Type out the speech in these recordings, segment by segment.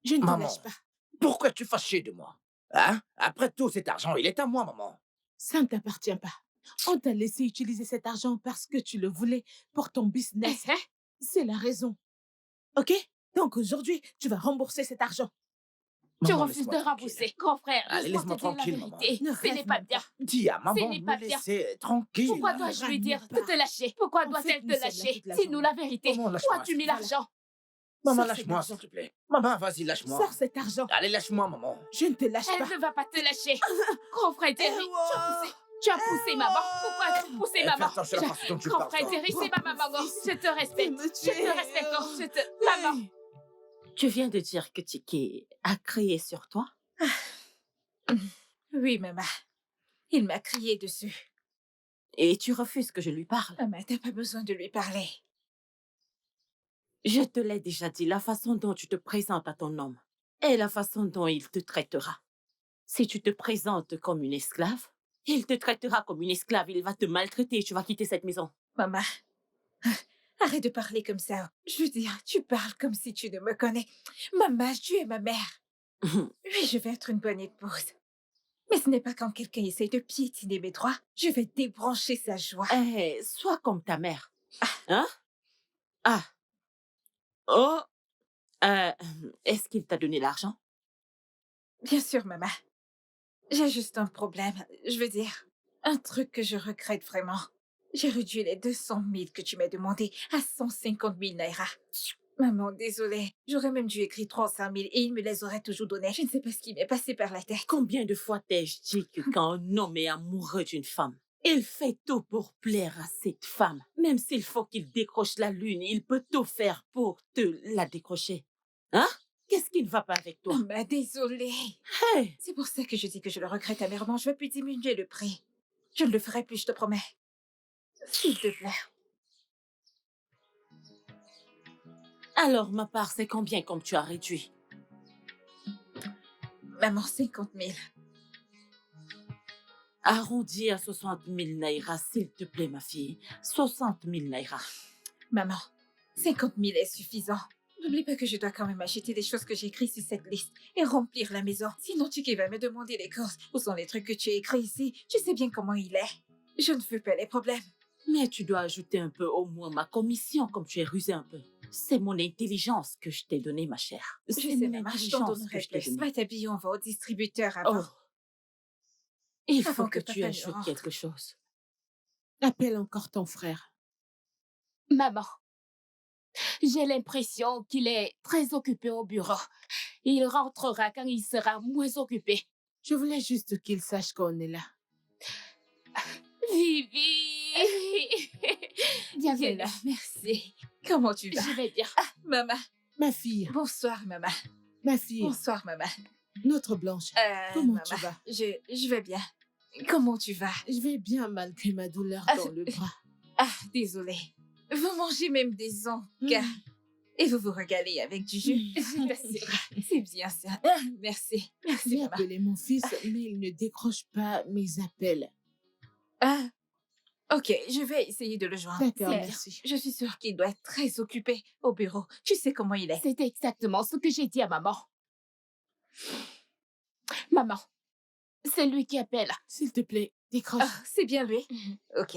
Je ne te lâche Maman, pas. pourquoi tu es fâchée de moi? Hein? Après tout, cet argent, il est à moi, maman. Ça ne t'appartient pas. On t'a laissé utiliser cet argent parce que tu le voulais pour ton Eh, business. eh, C'est la raison. OK? Donc aujourd'hui, tu vas rembourser cet argent. tu Maman, refuses laisse-moi de tranquille. rembourser. Grand frère, Allez, laisse-moi te laisse-moi dire la tranquille, maman. vérité. Ne Ce n'est rêve pas même bien. pas. Dis à Ce maman n'est de me pas bien. laisser tranquille. Pourquoi Ne dois-je lui râle dire pas. de te lâcher? Pourquoi En doit-elle fait, te nous sommes là lâcher? toute la Dis-nous journée. la vérité. Maman, Où lâche-moi, as-tu s'il mis te plaît. l'argent? Maman, Sors cet lâche-moi, s'il argent. te plaît. Maman, vas-y, lâche-moi. Sors cet argent. Allez, lâche-moi, maman. Je ne te lâche Elle pas. ne va pas te lâcher. Grand frère Terry, tu as poussé maman. Pourquoi as-tu poussé Eh, fais maman? attention à la façon dont tu Grand parles, frère toi. Terry, c'est ma maman. Je te respecte. me Je te respecte. Je te... Maman. Tu viens de dire que Tiki a crié sur toi? Oui, maman. Il m'a crié dessus. Et tu refuses que je lui parle? Maman, t'as pas besoin de lui parler. Je te l'ai déjà dit, la façon dont tu te présentes à ton homme et la façon dont il te traitera. Si tu te présentes comme une esclave, il te traitera comme une esclave, il va te maltraiter et tu vas quitter cette maison. Maman, arrête de parler comme ça. Je veux dire, tu parles comme si tu ne me connais. Maman, tu es ma mère. Oui, je vais être une bonne épouse. Mais ce n'est pas quand quelqu'un essaie de piétiner mes droits. Je vais débrancher sa joie. Eh, sois comme ta mère. Hein? Ah. Oh. Euh, Est-ce qu'il t'a donné l'argent? Bien sûr, maman. J'ai juste un problème. Je veux dire, un truc que je regrette vraiment. J'ai réduit les 200 000 que tu m'as demandé à 150 000 naira. Maman, désolée. J'aurais même dû écrire 300 000 et il me les aurait toujours donnés. Je ne sais pas ce qui m'est passé par la tête. Combien de fois t'ai-je dit que quand un homme est amoureux d'une femme, il fait tout pour plaire à cette femme. Même s'il faut qu'il décroche la lune, il peut tout faire pour te la décrocher. Hein? Qu'est-ce qui ne va pas avec toi? Maman, désolée. Hey! C'est pour ça que je dis que je le regrette amèrement. Je vais plus diminuer le prix. Je ne le ferai plus, je te promets. S'il te plaît. Alors, ma part, c'est combien comme tu as réduit? Maman, 50 000. Arrondis à 60 000 naira, s'il te plaît, ma fille. 60 000 naira. Maman, 50 000 est suffisant. N'oublie pas que je dois quand même acheter les choses que j'ai écrites sur cette liste et remplir la maison. Sinon, tu vas me demander les courses. Où sont les trucs que tu as écrits ici? Tu sais bien comment il est. Je ne veux pas les problèmes. Mais tu dois ajouter un peu au moins ma commission, comme tu es rusé un peu. C'est mon intelligence que je t'ai donnée, ma chère. Je C'est sais, mon maman, je t'en intelligence que donnerai je t'ai plus. donnée. Va t'habiller, on va au distributeur avant. Oh. Il Avant faut que que tu papa ne ajoutes rentre. quelque chose. Appelle encore ton frère. Maman, j'ai l'impression qu'il est très occupé au bureau. Il rentrera quand il sera moins occupé. Je voulais juste qu'il sache qu'on est là. Vivi! Bienvenue. Viens là, merci. Comment tu vas? Je vais bien. Maman. Ma fille, Bonsoir, maman. ma fille, Bonsoir, maman. notre Blanche. Comment tu maman, vas? je vais bien. Comment tu vas? Je vais bien malgré ma douleur dans le bras. Ah, désolée. Vous mangez même des encas. Et vous vous régalez avec du jus. Je t'assure. C'est bien ça. Ah, merci. Merci, J'ai maman. appelé mon fils, mais il ne décroche pas mes appels. Ah, ok, je vais essayer de le joindre. D'accord, C'est merci. bien. Je suis sûre qu'il doit être très occupé au bureau. Tu sais comment il est. C'est exactement ce que j'ai dit à maman. Maman, c'est lui qui appelle. S'il te plaît, décroche. Ah, c'est bien lui. Ok.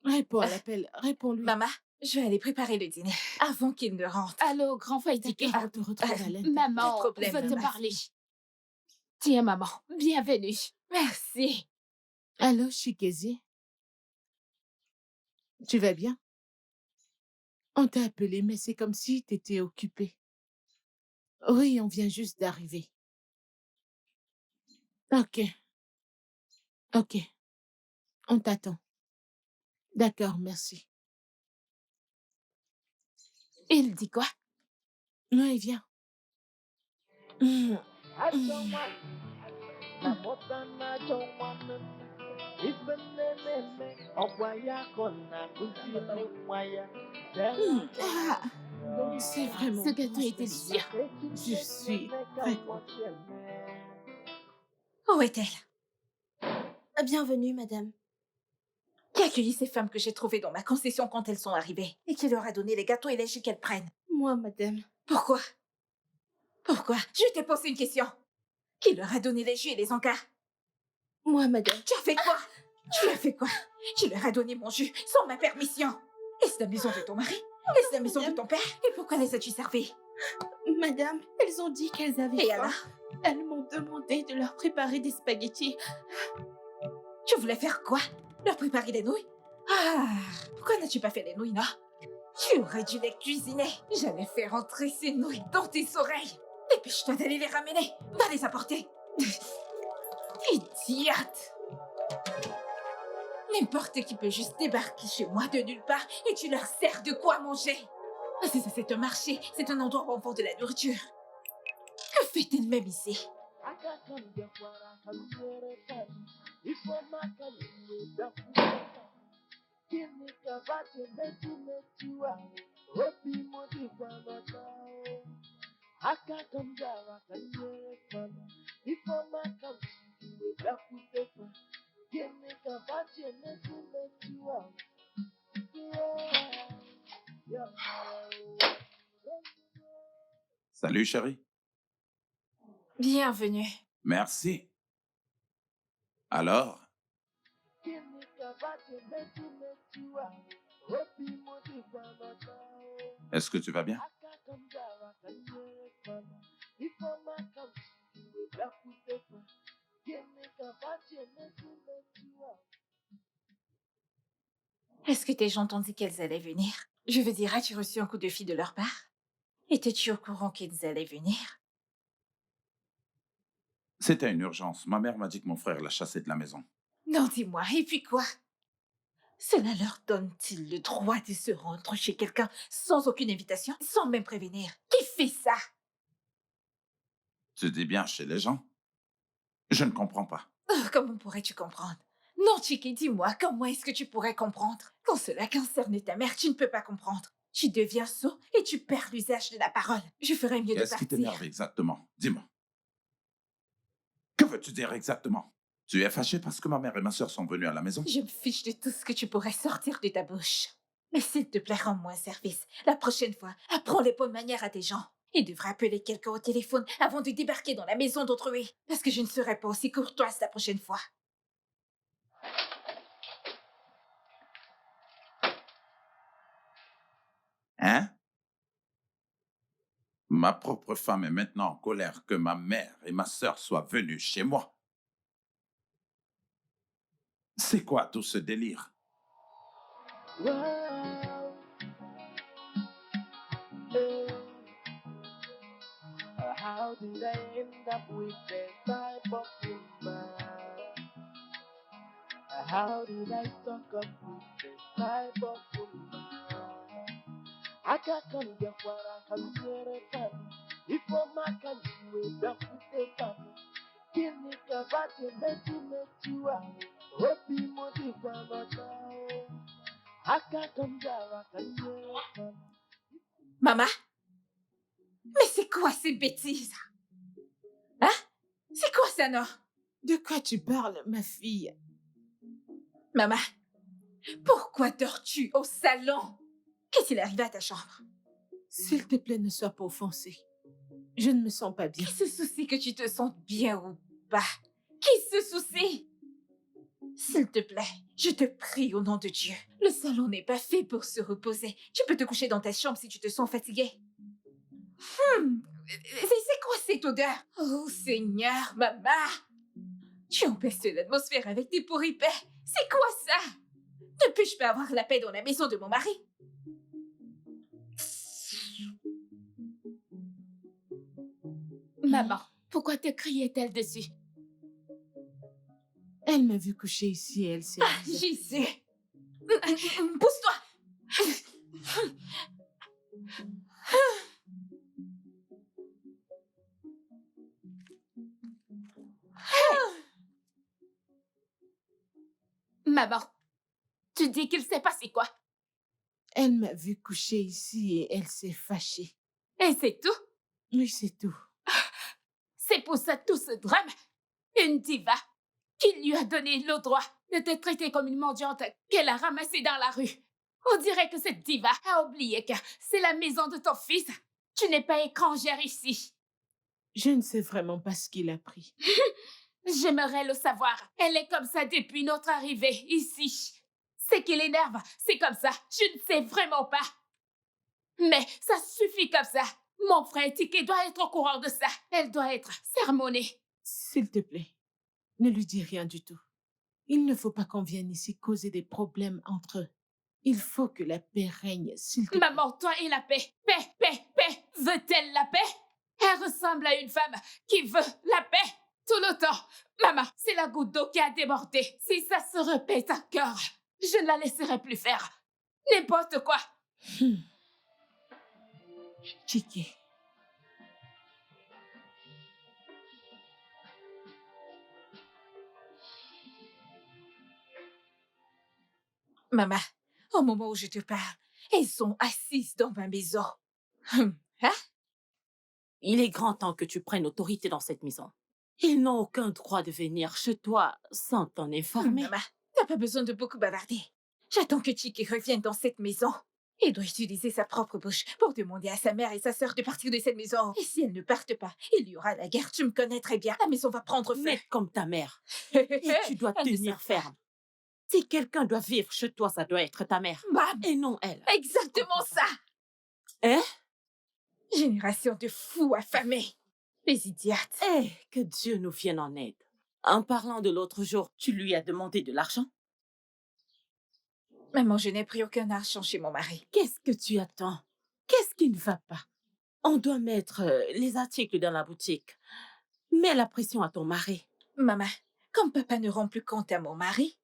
Réponds à l'appel, réponds-lui. Maman, je vais aller préparer le dîner avant qu'il ne rentre. Allô, grand frère Ticket. On te retrouve à l'intérieur. Maman, Pas de problème, veut te maman. parler. Tiens, maman, bienvenue. Merci. Allô, Chikezi? Tu vas bien? On t'a appelé, mais c'est comme si t'étais occupé. Oui, on vient juste d'arriver. Ok. Ok. On t'attend. D'accord, merci. Il dit quoi? Oui, viens. C'est vraiment Ce gâteau bon, je est délicieux. Je suis très contente. Où est-elle? Bienvenue, madame. Qui a accueilli ces femmes que j'ai trouvées dans ma concession quand elles sont arrivées? Et qui leur a donné les gâteaux et les jus qu'elles prennent? Moi, madame. Pourquoi? Pourquoi? Je te pose une question. Qui leur a donné les jus et les encarts? Moi, madame. Tu as fait quoi? Tu as fait quoi? Tu leur as donné mon jus sans ma permission. Est-ce la maison de ton mari? Est-ce la maison de ton père? Et pourquoi les as-tu servis? Madame, elles ont dit qu'elles avaient Et faim. alors? Elles m'ont demandé de leur préparer des spaghettis. Tu voulais faire quoi? Leur préparer des nouilles? Ah, pourquoi n'as-tu pas fait les nouilles, non? Tu aurais dû les cuisiner. J'allais faire entrer ces nouilles dans tes oreilles. Dépêche-toi d'aller les ramener. Va les apporter. Idiote! N'importe qui peut juste débarquer chez moi de nulle part et tu leur sers de quoi manger. C'est un marché, c'est un endroit où on vend de la nourriture. Que fait-elle même ici? Salut, chérie. Bienvenue. Merci. Alors, est-ce que tu vas bien? Est-ce que tes gens t'ont dit qu'elles allaient venir? Je veux dire, as-tu reçu un coup de fil de leur part? Étais-tu au courant qu'ils allaient venir? C'était une urgence. Ma mère m'a dit que mon frère l'a chassé de la maison. Non, dis-moi, et puis quoi? Cela leur donne-t-il le droit de se rendre chez quelqu'un sans aucune invitation, sans même prévenir? Qui fait ça? Tu dis bien chez les gens? Je ne comprends pas. Oh, comment pourrais-tu comprendre? Non, Chiki, dis-moi, comment est-ce que tu pourrais comprendre? Quand cela concerne ta mère, tu ne peux pas comprendre. Tu deviens sot et tu perds l'usage de la parole. Je ferais mieux de Qu'est-ce qui partir. t'énerve exactement? Dis-moi. Que veux-tu dire exactement? Tu es fâché parce que ma mère et ma sœur sont venues à la maison? Je me fiche de tout ce que tu pourrais sortir de ta bouche. Mais s'il te plaît, rends-moi un service. La prochaine fois, apprends les bonnes manières à tes gens. Ils devraient appeler quelqu'un au téléphone avant de débarquer dans la maison d'autrui. Parce que je ne serai pas aussi courtoise la prochaine fois. Hein? Ma propre femme est maintenant en colère que ma mère et ma sœur soient venues chez moi. C'est quoi tout ce délire? How did I end up with that type of woman? How did I stuck up with that type of woman? I can't come get what I can hear it from. If I can do it, up with the fun. Kill me, but you met you out. Hope you motive one more time. I can't come there, I can hear it from. Maman? Mais c'est quoi ces bêtises? Hein? C'est quoi ça, non? De quoi tu parles, ma fille? Maman, pourquoi dors-tu au salon? Qu'est-ce qu'il est arrivé à ta chambre? S'il te plaît, ne sois pas offensée. Je ne me sens pas bien. Qui se soucie que tu te sentes bien ou pas? Qui se soucie? S'il te plaît, je te prie au nom de Dieu. Le salon n'est pas fait pour se reposer. Tu peux te coucher dans ta chambre si tu te sens fatigué. C'est quoi cette odeur? Oh Seigneur, maman! Tu empestes l'atmosphère avec tes pourripets. C'est quoi ça? Ne puis-je pas avoir la paix dans la maison de mon mari? Maman, pourquoi te criait-elle dessus? Elle m'a vu coucher ici et elle s'est Ah, amusée. Jésus! Pousse-toi! Maman, tu dis qu'il s'est passé quoi? Elle m'a vu coucher ici et elle s'est fâchée. Et c'est tout? Oui, c'est tout. C'est pour ça tout ce drame? Une diva qui lui a donné le droit de te traiter comme une mendiante qu'elle a ramassée dans la rue. On dirait que cette diva a oublié que c'est la maison de ton fils. Tu n'es pas étrangère ici. Je ne sais vraiment pas ce qu'il a pris. J'aimerais le savoir. Elle est comme ça depuis notre arrivée ici. C'est qui l'énerve, c'est comme ça. Je ne sais vraiment pas. Mais ça suffit comme ça. Mon frère Tiki doit être au courant de ça. Elle doit être sermonnée. S'il te plaît, ne lui dis rien du tout. Il ne faut pas qu'on vienne ici causer des problèmes entre eux. Il faut que la paix règne, s'il te plaît. Maman, toi et la paix. Paix, paix, paix. Veut-elle la paix? Elle ressemble à une femme qui veut la paix tout le temps. Maman, c'est la goutte d'eau qui a débordé. Si ça se répète encore, je ne la laisserai plus faire. N'importe quoi. Tiki, Maman, au moment où je te parle, elles sont assises dans ma maison. Hein? Il est grand temps que tu prennes autorité dans cette maison. Ils n'ont aucun droit de venir chez toi sans t'en informer. Maman, t'as pas besoin de beaucoup bavarder. J'attends que Tiki revienne dans cette maison. Il doit utiliser sa propre bouche pour demander à sa mère et sa sœur de partir de cette maison. Et si elles ne partent pas, il y aura la guerre. Tu me connais très bien. La maison va prendre feu. Mais comme ta mère. Et tu dois Elle ne tenir sait pas. ferme. Si quelqu'un doit vivre chez toi, ça doit être ta mère. Bam! Et non elle. Exactement ça. Hein? Génération de fous affamés. Les idiotes. Eh, que Dieu nous vienne en aide. En parlant de l'autre jour, tu lui as demandé de l'argent? Maman, je n'ai pris aucun argent chez mon mari. Qu'est-ce que tu attends? Qu'est-ce qui ne va pas? On doit mettre les articles dans la boutique. Mets la pression à ton mari. Maman, comme papa ne rend plus compte à mon mari,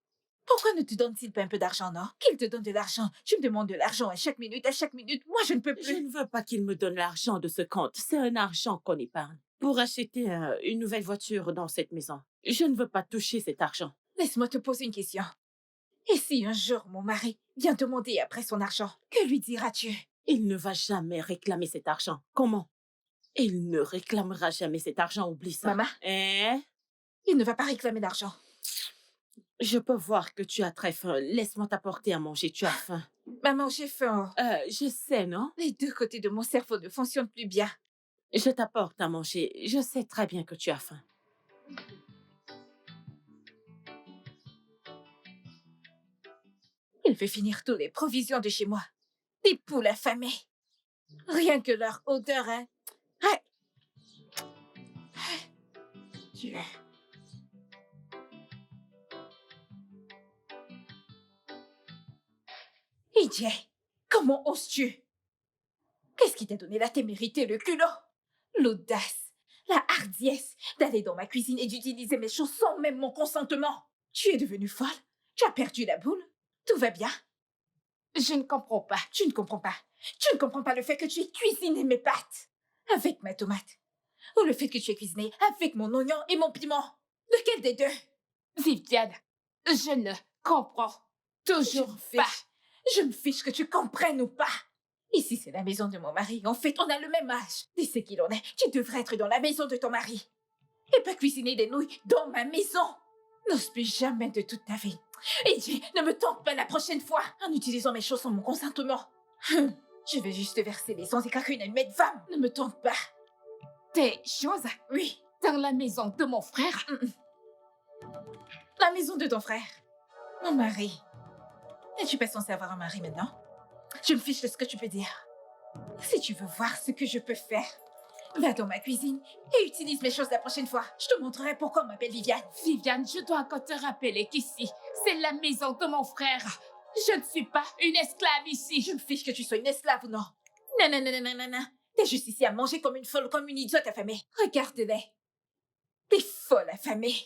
pourquoi ne te donne-t-il pas un peu d'argent, non? Qu'il te donne de l'argent. Tu me demandes de l'argent à chaque minute, à chaque minute. Moi, je ne peux Je plus. ne veux pas qu'il me donne l'argent de ce compte. C'est un argent qu'on épargne pour acheter une nouvelle voiture dans cette maison. Je ne veux pas toucher cet argent. Laisse-moi te poser une question. Et si un jour mon mari vient demander après son argent, que lui diras-tu? Il ne va jamais réclamer cet argent. Comment? Il ne réclamera jamais cet argent, oublie ça. Maman, Hein? il ne va pas réclamer d'argent. Je peux voir que tu as très faim. Laisse-moi t'apporter à manger, tu as faim. Maman, j'ai faim. Je sais, non? Les deux côtés de mon cerveau ne fonctionnent plus bien. Je t'apporte à manger. Je sais très bien que tu as faim. Il veut finir toutes les provisions de chez moi. Des poules affamées. Rien que leur odeur, hein. Ouais. Dieu. Idiot, comment oses-tu? Qu'est-ce qui t'a donné la témérité, le culot? L'audace, la hardiesse d'aller dans ma cuisine et d'utiliser mes choses sans même mon consentement. Tu es devenue folle? Tu as perdu la boule? Tout va bien? Je ne comprends pas. Tu ne comprends pas. Tu ne comprends pas le fait que tu aies cuisiné mes pâtes avec ma tomate. Ou le fait que tu aies cuisiné avec mon oignon et mon piment. Lequel des deux? Viviane, je ne comprends toujours pas. Je me fiche que tu comprennes ou pas. Ici, c'est la maison de mon mari. En fait, on a le même âge. Dis ce qu'il en est. Tu devrais être dans la maison de ton mari. Et pas cuisiner des nouilles dans ma maison. N'ose plus jamais de toute ta vie. Eddie, ne me tente pas la prochaine fois en utilisant mes choses sans mon consentement. Je vais juste te verser les sangs et craquer une allumette femme. Ne me tente pas. Tes choses Oui, dans la maison de mon frère. la maison de ton frère. Mon mari. Es-tu pas censé avoir un mari maintenant? Je me fiche de ce que tu peux dire. Si tu veux voir ce que je peux faire, va dans ma cuisine et utilise mes choses la prochaine fois. Je te montrerai pourquoi on m'appelle Viviane. Viviane, je dois encore te rappeler qu'ici, c'est la maison de mon frère. Je ne suis pas une esclave ici. Je me fiche que tu sois une esclave ou non. Non, non, non, non, non, non, non. T'es juste ici à manger comme une folle, comme une idiote affamée. Regarde-les. T'es folle affamée.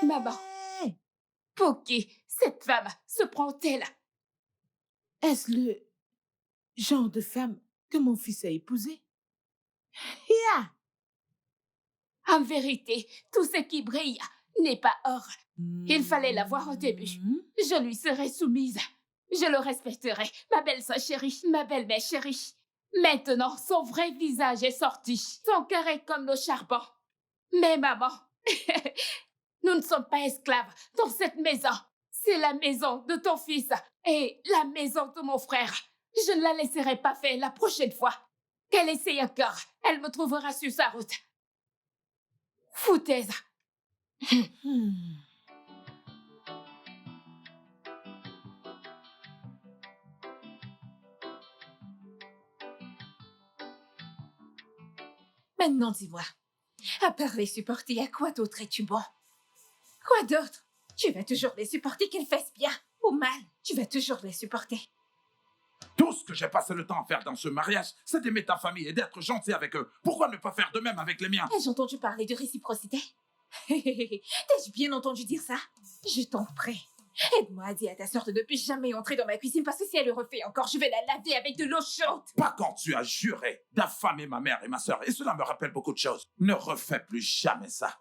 Maman, pour qui cette femme se prend-elle? est-ce le genre de femme que mon fils a épousé? En vérité, tout ce qui brille n'est pas or. Il fallait la voir au début. Je lui serai soumise. Je le respecterai, ma belle-sœur chérie, ma belle-mère chérie. Maintenant, son vrai visage est sorti. Son cœur est comme le charbon. Mais maman, nous ne sommes pas esclaves dans cette maison. C'est la maison de ton fils et la maison de mon frère. Je ne la laisserai pas faire la prochaine fois. Qu'elle essaye encore, elle me trouvera sur sa route. Foutaise. Hmm. Maintenant, dis-moi, à part les supporter, à quoi d'autre es-tu bon? Quoi d'autre? Tu vas toujours les supporter, qu'elles fassent bien ou mal. Tu vas toujours les supporter. Tout ce que j'ai passé le temps à faire dans ce mariage, c'est d'aimer ta famille et d'être gentil avec eux. Pourquoi ne pas faire de même avec les miens? Ai-je entendu parler de réciprocité? T'as-tu bien entendu dire ça? Je t'en prie. Aide-moi à dire à ta sœur de ne plus jamais entrer dans ma cuisine parce que si elle le refait encore, je vais la laver avec de l'eau chaude. Pas quand tu as juré d'affamer ma mère et ma sœur. Et cela me rappelle beaucoup de choses. Ne refais plus jamais ça.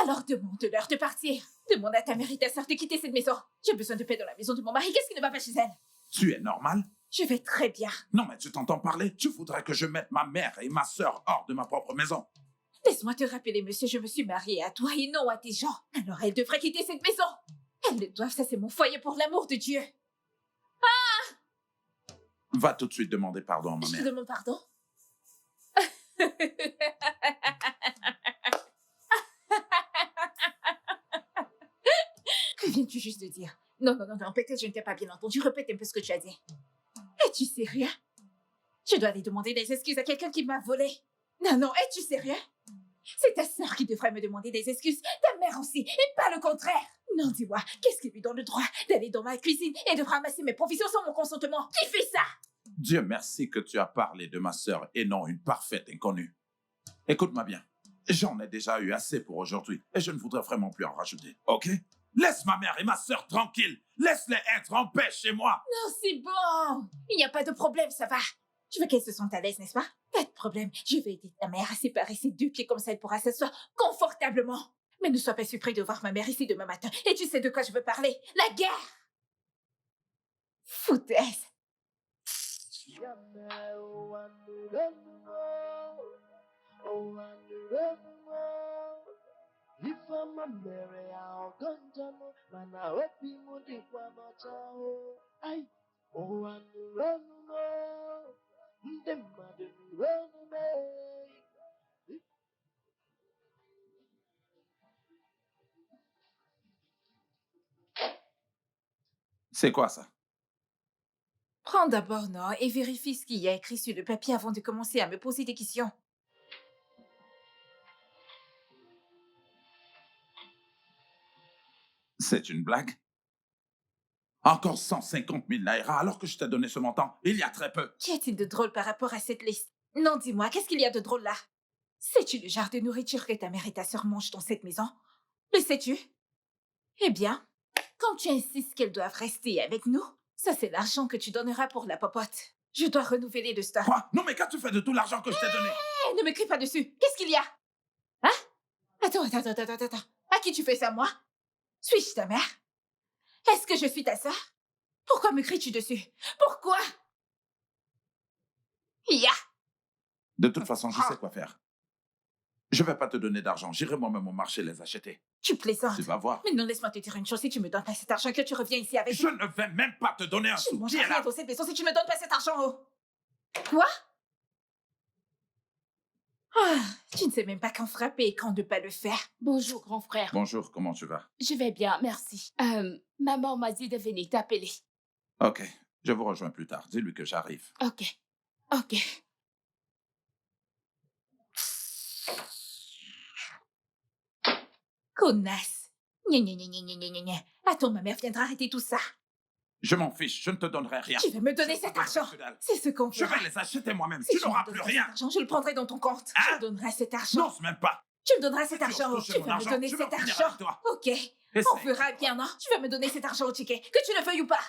Alors demande-leur de partir. Demande à ta mère et ta sœur de quitter cette maison. J'ai besoin de paix dans la maison de mon mari. Qu'est-ce qui ne va pas chez elle? Tu es normal? Je vais très bien. Non, mais tu t'entends parler? Tu voudrais que je mette ma mère et ma sœur hors de ma propre maison. Laisse-moi te rappeler, monsieur, je me suis mariée à toi et non à tes gens. Alors elle devrait quitter cette maison. Elles le doivent, ça c'est mon foyer pour l'amour de Dieu. Va tout de suite demander pardon à ma Je te mère. demande pardon. Que viens-tu juste de dire? Non, peut-être je ne t'ai pas bien entendu. Répète un peu ce que tu as dit. Es-tu sérieux? Je dois aller demander des excuses à quelqu'un qui m'a volé. Non, es-tu sérieux? C'est ta sœur qui devrait me demander des excuses, ta mère aussi, et pas le contraire. Non, dis-moi, qu'est-ce qui lui donne le droit d'aller dans ma cuisine et de ramasser mes provisions sans mon consentement? Qui fait ça? Dieu merci que tu as parlé de ma sœur et non une parfaite inconnue. Écoute-moi bien. J'en ai déjà eu assez pour aujourd'hui et je ne voudrais vraiment plus en rajouter, ok? Laisse ma mère et ma sœur tranquilles. Laisse-les être en paix chez moi. Non, c'est bon. Il n'y a pas de problème, ça va. Tu veux qu'elle se sente à l'aise, n'est-ce pas? Pas de problème. Je vais aider ta mère à séparer ses deux pieds comme ça elle pourra s'asseoir confortablement. Mais ne sois pas surpris de voir ma mère ici demain matin. Et tu sais de quoi je veux parler? La guerre! Foutaise! C'est quoi ça? Prends d'abord, non, et vérifie ce qu'il y a écrit sur le papier avant de commencer à me poser des questions. C'est une blague? Encore 150 000 naira alors que je t'ai donné ce montant il y a très peu. Qu'y a-t-il de drôle par rapport à cette liste? Non, dis-moi, qu'est-ce qu'il y a de drôle là? Sais-tu le genre de nourriture que ta mère et ta sœur mangent dans cette maison? Le sais-tu? Eh bien, quand tu insistes qu'elles doivent rester avec nous, ça c'est l'argent que tu donneras pour la popote. Je dois renouveler le stock. Quoi? Non mais qu'as-tu fait de tout l'argent que je t'ai donné? Hé, ne me crie pas dessus. Qu'est-ce qu'il y a? Hein? Attends. À qui tu fais ça, moi? Suis-je ta mère? Est-ce que je suis ta sœur? Pourquoi me cries-tu dessus? Pourquoi? Ya! De toute façon, je sais quoi faire. Je vais pas te donner d'argent. J'irai moi-même au marché les acheter. Tu plaisantes. Tu vas voir. Mais non, laisse-moi te dire une chose. Si tu me donnes pas cet argent, que tu reviens ici avec... Je ne vais même pas te donner un Je sou. mange Qui est rien là? dans cette maison si tu me donnes pas cet argent. Oh. Quoi? Ah, tu ne sais même pas quand frapper et quand ne pas le faire. Bonjour, grand frère. Bonjour, comment tu vas? Je vais bien, merci. Maman m'a dit de venir t'appeler. Ok, je vous rejoins plus tard. Dis-lui que j'arrive. Ok. Connasse. Gna. Attends, ma mère viendra arrêter tout ça. Je m'en fiche, je ne te donnerai rien. Tu vas me donner Je cet te argent. que dalle. C'est ce qu'on Je fera. vais les acheter moi-même. Si Tu me n'auras plus donneras rien. cet argent, je le prendrai dans ton compte. Hein? Tu me donneras cet argent. Non, même pas. Tu me donneras cet Tu oses argent. toucher Tu mon vas me argent, donner je vais cet en finir argent. avec toi. Ok. On Essaye. verra bien, non? Tu vas me donner cet argent au ticket, que tu le veuilles ou pas.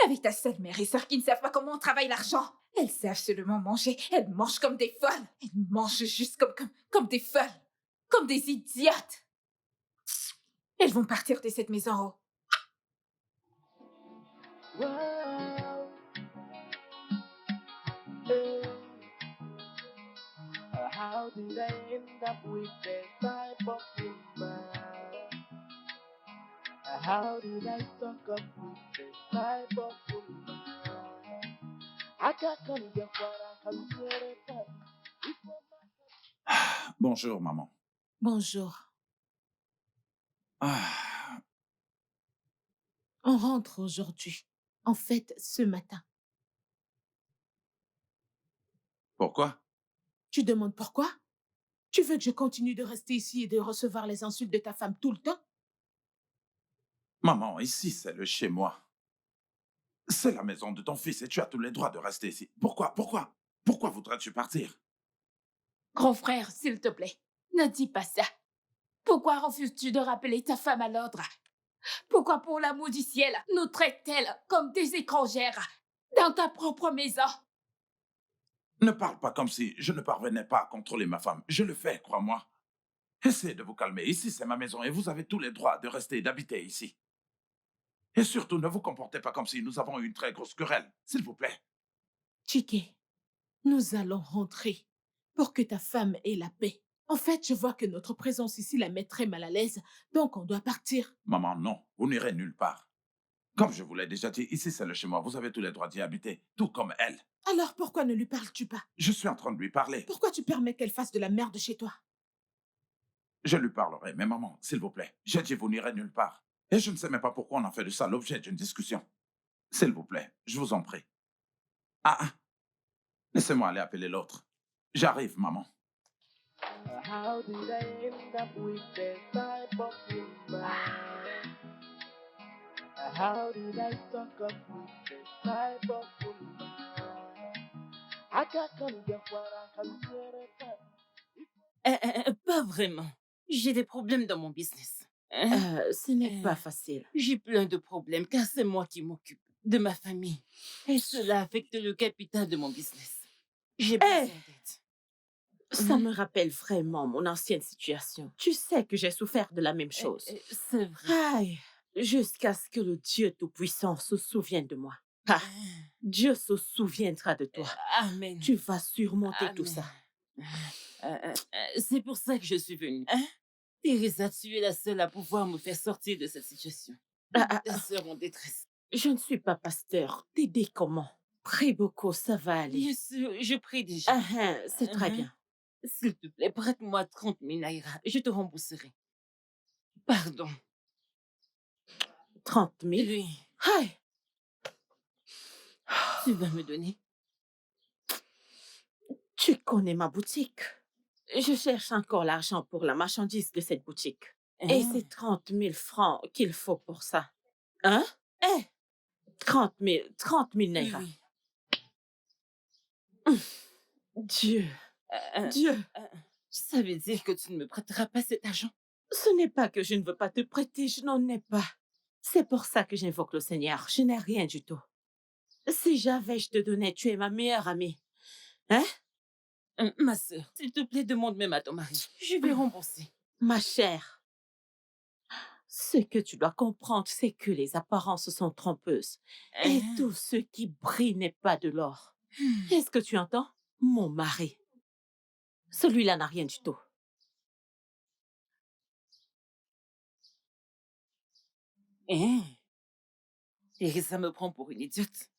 Avec ta seule mère et sœur qui ne savent pas comment on travaille l'argent. Elles savent seulement manger. Elles mangent comme des folles. Elles mangent juste comme des folles. Comme des idiotes. Elles vont partir de cette maison. Wow. Hey. How did I end up with that type of woman? How did I suck up with that type of woman? Bonjour, maman. Bonjour. Ah, On rentre aujourd'hui. En fait, ce matin. pourquoi? Tu demandes pourquoi? Tu veux que je continue de rester ici et de recevoir les insultes de ta femme tout le temps? Maman, ici, c'est le chez moi. C'est la maison de ton fils et tu as tous les droits de rester ici. Pourquoi voudrais-tu partir? Grand frère, s'il te plaît, ne dis pas ça. Pourquoi refuses-tu de rappeler ta femme à l'ordre? Pourquoi, pour l'amour du ciel, nous traite-t-elle comme des étrangères dans ta propre maison? Ne parle pas comme si je ne parvenais pas à contrôler ma femme. Je le fais, crois-moi. Essayez de vous calmer. Ici, c'est ma maison et vous avez tous les droits de rester et d'habiter ici. Et surtout, ne vous comportez pas comme si nous avons eu une très grosse querelle, s'il vous plaît. Chike, nous allons rentrer pour que ta femme ait la paix. En fait, je vois que notre présence ici la met très mal à l'aise, donc on doit partir. Maman, non, vous n'irez nulle part. Comme je vous l'ai déjà dit, ici, c'est le chez moi. Vous avez tous les droits d'y habiter, tout comme elle. Alors pourquoi ne lui parles-tu pas? Je suis en train de lui parler. Pourquoi tu permets qu'elle fasse de la merde chez toi? Je lui parlerai, mais maman, s'il vous plaît, j'ai dit vous n'irez nulle part. Et je ne sais même pas pourquoi on en fait de ça l'objet d'une discussion. S'il vous plaît, je vous en prie. Ah, laissez-moi aller appeler l'autre. J'arrive, maman. How did I end up with that type of woman? How did I suck up with that type of woman? I got come get what I can Pas vraiment. J'ai des problèmes dans mon business. Ce n'est pas facile. J'ai plein de problèmes car c'est moi qui m'occupe de ma famille. Et cela affecte le capital de mon business. J'ai besoin d'aide. Ça me rappelle vraiment mon ancienne situation. Tu sais que j'ai souffert de la même chose. C'est vrai. Aïe, jusqu'à ce que le Dieu Tout-Puissant se souvienne de moi. Ah, Dieu se souviendra de toi. Amen. Tu vas surmonter tout ça. C'est pour ça que je suis venue. Teresa, tu es la seule à pouvoir me faire sortir de cette situation. Ta sœur en détresse. Je ne suis pas pasteur. T'aider comment? Prie beaucoup, ça va aller. Bien sûr, je prie déjà. C'est très bien. S'il te plaît, prête-moi 30 000 naira. Je te rembourserai. Pardon. 30 000? Oui. Aïe. Tu vas me donner. Tu connais ma boutique. Je cherche encore l'argent pour la marchandise de cette boutique. Et c'est 30 000 francs qu'il faut pour ça. Hein? 30 000 naira. Oui. Dieu. Dieu. Ça veut dire que tu ne me prêteras pas cet argent? Ce n'est pas que je ne veux pas te prêter, je n'en ai pas. C'est pour ça que j'invoque le Seigneur. Je n'ai rien du tout. Si j'avais, je te donnais, tu es ma meilleure amie. Hein? Ma sœur, s'il te plaît, demande même à ton mari. Je vais rembourser. Ma chère, ce que tu dois comprendre, c'est que les apparences sont trompeuses. Et tout ce qui brille n'est pas de l'or. Est-ce que tu entends? Mon mari. Celui-là n'a rien du tout. Teresa me prend pour une idiote.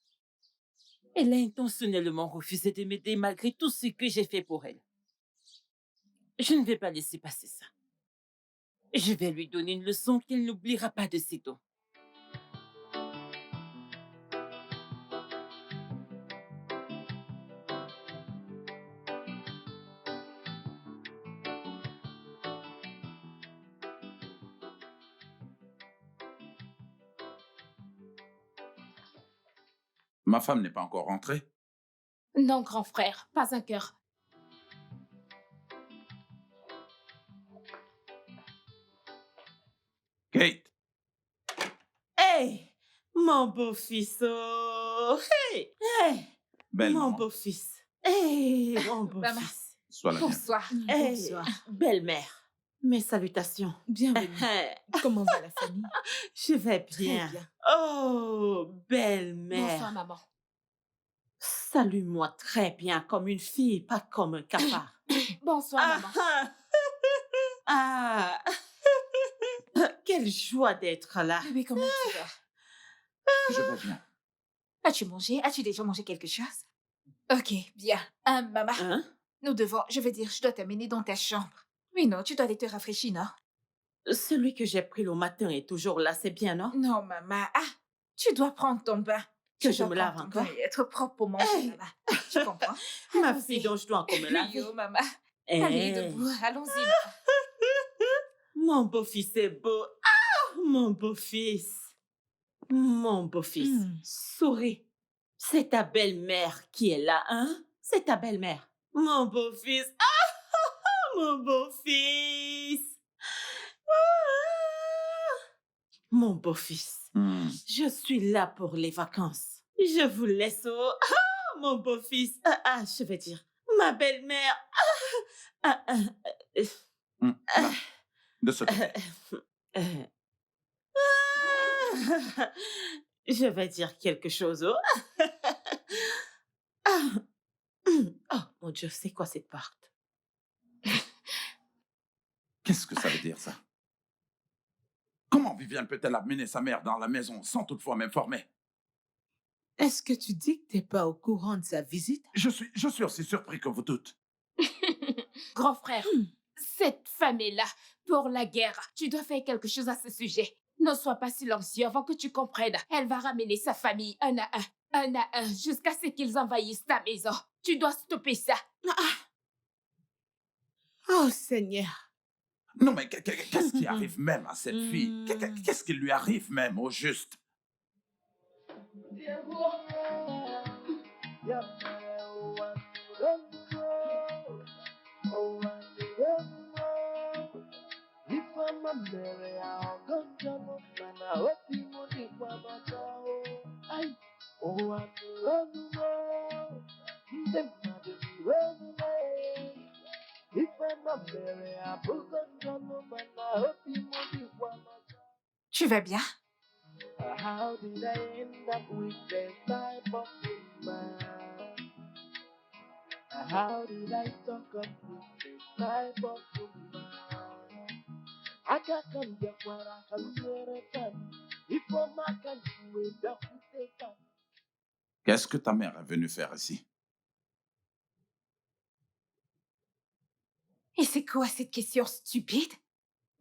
Elle a intentionnellement refusé de m'aider malgré tout ce que j'ai fait pour elle. Je ne vais pas laisser passer ça. Je vais lui donner une leçon qu'elle n'oubliera pas de sitôt. Ma femme n'est pas encore rentrée. Non, grand frère, pas un cœur. Kate, Hey, mon beau-fils. Oh, hey, belle mon maman. beau-fils. Hey, mon Maman. beau-fils. Sois la bienvenue. Bonsoir. Hey, Bonsoir. belle-mère. Mes salutations. Bienvenue. Comment va la famille? Je vais Très bien. bien. Oh, belle-mère. Bonsoir, maman. Salue-moi très bien, comme une fille, pas comme un cafard. Bonsoir, maman. Ah. Quelle joie d'être là. Bébé, comment tu vas? Je vais bien. As-tu mangé? As-tu déjà mangé quelque chose? Ok, bien. Maman, Hein? je dois t'amener dans ta chambre. Oui, non, tu dois aller te rafraîchir, non? Celui que j'ai pris le matin est toujours là, c'est bien, non? Non, maman. Ah, tu dois prendre ton bain. Que Tu je dois me prendre lave ton bain encore? et être propre pour manger, Hey! maman. Tu comprends? Ma Allons-y. fille, donc je dois encore me Oui, laver. oh, maman. Allez, Hey! debout. Allons-y, maman. Mon beau-fils est beau. Ah! Mon beau-fils. Mon beau-fils. Souris. C'est ta belle-mère qui est là, hein? C'est ta belle-mère. Mon beau-fils. Ah! Mon beau-fils. Ah! Mon beau-fils. Je suis là pour les vacances. Je vous laisse au... Ah, mon beau-fils. Je vais dire, ma belle-mère. Ah, ah, Là, de ce côté. euh, je vais dire quelque chose. Oh, oh mon Dieu, c'est quoi cette porte? Qu'est-ce que ça veut dire, ça? Comment Viviane peut-elle amener sa mère dans la maison sans toutefois m'informer? Est-ce que tu dis que t'es pas au courant de sa visite? Je suis aussi surpris que vous toutes. Grand frère, cette femme est là pour la guerre. Tu dois faire quelque chose à ce sujet. Ne sois pas silencieux avant que tu comprennes. Elle va ramener sa famille un à un, jusqu'à ce qu'ils envahissent ta maison. Tu dois stopper ça. Oh Seigneur! Non, mais qu'est-ce qui arrive même à cette fille? Qu'est-ce qui lui arrive même, au juste? Tu vas bien? How did I end up with this type of woman? How did I talk up with this type of woman? Akakamja kwara kamjere tani, ifoma kanjiwe dakute tani. Qu'est-ce que ta mère est venue faire ici? Et c'est quoi cette question stupide?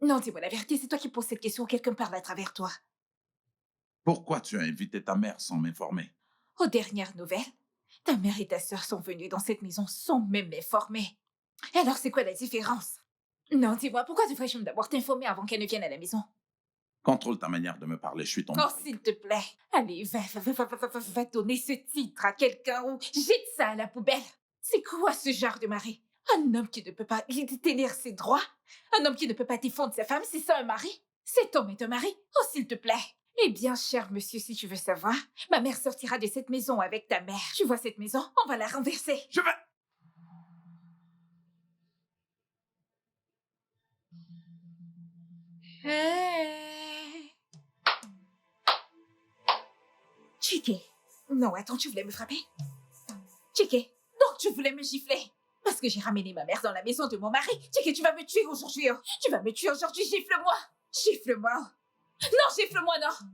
Non, dis-moi la vérité, c'est toi qui poses cette question ou quelqu'un parle à travers toi? Pourquoi tu as invité ta mère sans m'informer? Aux dernières nouvelles, ta mère et ta sœur sont venues dans cette maison sans même m'informer. Et alors, c'est quoi la différence? Non, dis-moi, pourquoi devrais-je d'abord t'informer avant qu'elle ne vienne à la maison? Contrôle ta manière de me parler, je suis ton Oh, mari. s'il te plaît. Allez, va donner ce titre à quelqu'un ou jette ça à la poubelle. C'est quoi ce genre de mari? Un homme qui ne peut pas tenir ses droits? Un homme qui ne peut pas défendre sa femme, c'est ça un mari? Cet homme est un mari? Oh, s'il te plaît. Eh bien, cher monsieur, si tu veux savoir, ma mère sortira de cette maison avec ta mère. Tu vois cette maison? On va la renverser. Je vais... Hey. Chiquet. Non, attends, tu voulais me frapper? Chiquet. Non, tu voulais me gifler. Parce que j'ai ramené ma mère dans la maison de mon mari. Chiquet, tu vas me tuer aujourd'hui. Oh. Tu vas me tuer aujourd'hui, gifle-moi. Gifle-moi. Non, gifle-moi, non.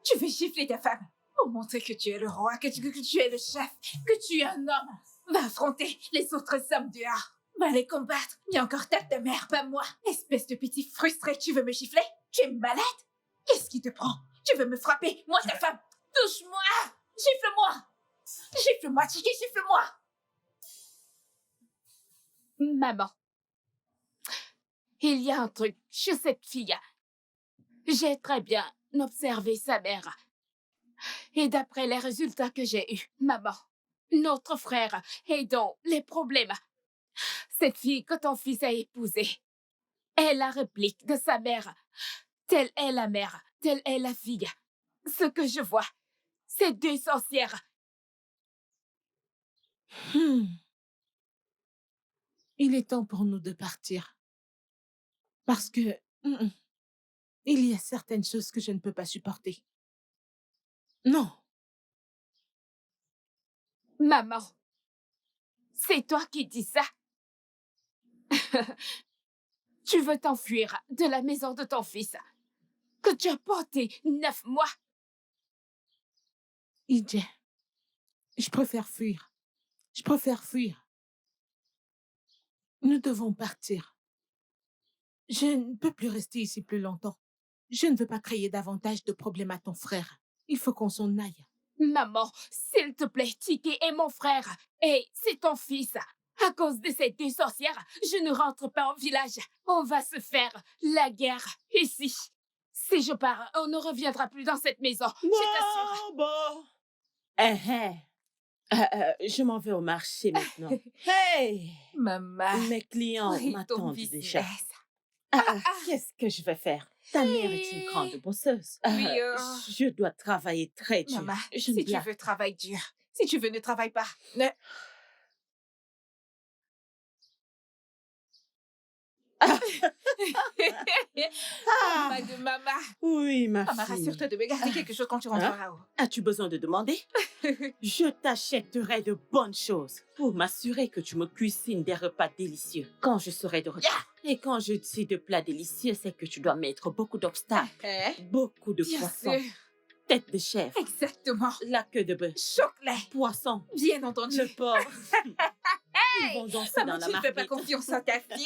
Tu veux gifler ta femme pour montrer que tu es le roi, que tu es le chef, que tu es un homme. Va affronter les autres hommes dehors. Va les combattre. Et encore tape ta mère, pas moi. Espèce de petit frustré, tu veux me gifler? Tu es malade? Qu'est-ce qui te prend? Tu veux me frapper, moi ta femme? Touche-moi! Gifle-moi! Gifle-moi, Chiquet, gifle-moi! Maman, il y a un truc chez cette fille. J'ai très bien observé sa mère. Et d'après les résultats que j'ai eus, maman, notre frère est dans les problèmes. Cette fille que ton fils a épousée est la réplique de sa mère. Telle est la mère, telle est la fille. Ce que je vois, c'est deux sorcières. Il est temps pour nous de partir. Parce que il y a certaines choses que je ne peux pas supporter. Non. Maman, c'est toi qui dis ça? Tu veux t'enfuir de la maison de ton fils que tu as porté 9 mois? Idje, je préfère fuir Je préfère fuir. Nous devons partir. Je ne peux plus rester ici plus longtemps. Je ne veux pas créer davantage de problèmes à ton frère. Il faut qu'on s'en aille. Maman, s'il te plaît, Tiki est mon frère. Et c'est ton fils. À cause de ces deux sorcières, je ne rentre pas au village. On va se faire la guerre ici. Si je pars, on ne reviendra plus dans cette maison. Je t'assure. Bon. Je m'en vais au marché maintenant. Hey! Maman, Mes clients prie ton m'attendent déjà. business. Qu'est-ce que je vais faire? Ta mère est une grande bosseuse. Oui, Je dois travailler très dur. Maman, Je si ne tu blague. veux, travaille dur. Si tu veux, ne travaille pas. Ne... Maman de maman. Oui, ma Maman, fille. rassure-toi de me garder quelque chose quand tu rentreras. As-tu besoin de demander? Je t'achèterai de bonnes choses pour m'assurer que tu me cuisines des repas délicieux quand je serai de retour. Et quand je dis de plats délicieux, c'est que tu dois mettre beaucoup d'obstacles, Hein? beaucoup de Bien poissons, sûr. tête de chèvre, Exactement. la queue de bœuf, Chocolat. poisson, Bien entendu. le porc. Ils vont danser Maman, dans tu la ne fais pas marmite. confiance à ta fille.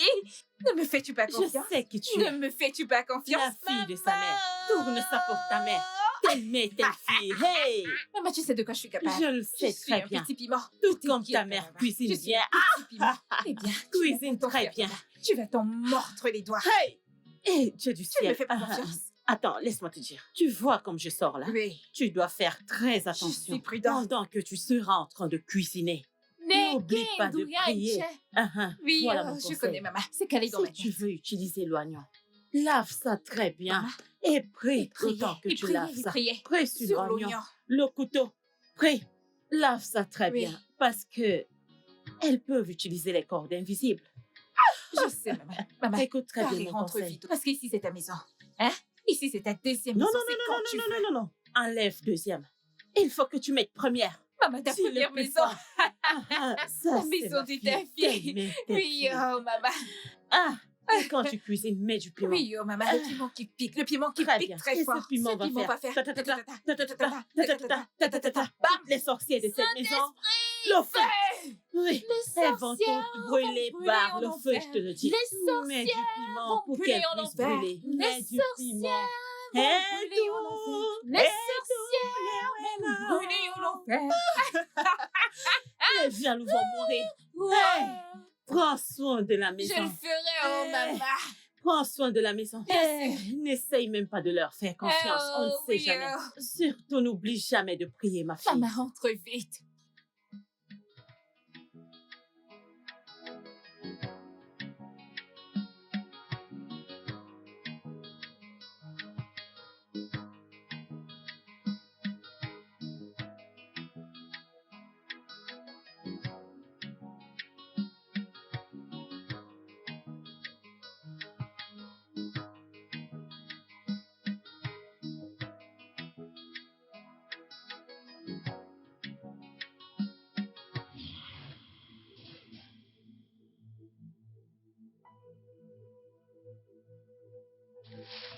Ne me fais-tu pas Je confiance? sais que tu Ne es me fais-tu pas confiance? la fille de sa mère. Tourne ça pour ta mère. Telle mère, telle fille. Hey! Maman, tu sais de quoi je suis capable. Je le sais suis très un bien. petit piment. Tout Ne comme t'inquiète ta pas, mère maman. cuisine Je suis bien. un petit piment. Eh bien, tu Cuisine vas t'en très faire, bien. maman. Tu vas t'en mordre les doigts. Hey! Hey, Dieu du Tu ciel. ne me fais pas confiance. Attends, laisse-moi te dire. Tu vois comme je sors là? Oui. Tu dois faire très suis attention prudente. pendant que tu seras en train de cuisiner. N'oublie pas de prier. Oui, Voilà mon je conseil. connais, maman. C'est calé dans ma Si tête. tu veux utiliser l'oignon, lave ça très bien Maman. et prie Et prier, autant que et tu prier, laves et ça. prier. Prie sur Sur l'oignon, l'oignon. le couteau. Prie, lave ça très Oui. bien parce que elles peuvent utiliser les cordes invisibles. Je sais, maman. Maman, Écoute très allez, bien mon rentre conseil. vite. Parce qu'ici, c'est ta maison. Hein? Ici, c'est ta deuxième Non, maison. non, C'est non, quand non, tu non, veux. non, non, non. Enlève deuxième. Il faut que tu mettes première. Maman, ta Tu le première peux maison. pas. Ça, La c'est maison ma de fille. ta fille. Telle mère, telle Oui, fille. oh, maman. Et quand tu cuisines, mets du piment. Oui, oh, maman. Le piment qui pique. Le piment qui Très pique bien. très Et fort. ce piment va faire va faire. toutes les sorcières de cette maison. Le feu. Oui. Elles vont toutes brûler par le feu, je te le dis. Les Mets du piment vont pour brûler qu'elles en puissent enfer. brûler. Les Mets du piment. vont Et brûler en tout. Les et sorcières vont brûler en enfer. Les jaloux vont mourir. Ouais. Prends soin de la Je maison. le ferai, oh maman. Prends soin de la maison. Merci. N'essaye même pas de leur faire confiance. On ne Oh, sait oui, jamais. oh. Surtout, n'oublie jamais de prier, ma fille. Maman, rentre vite.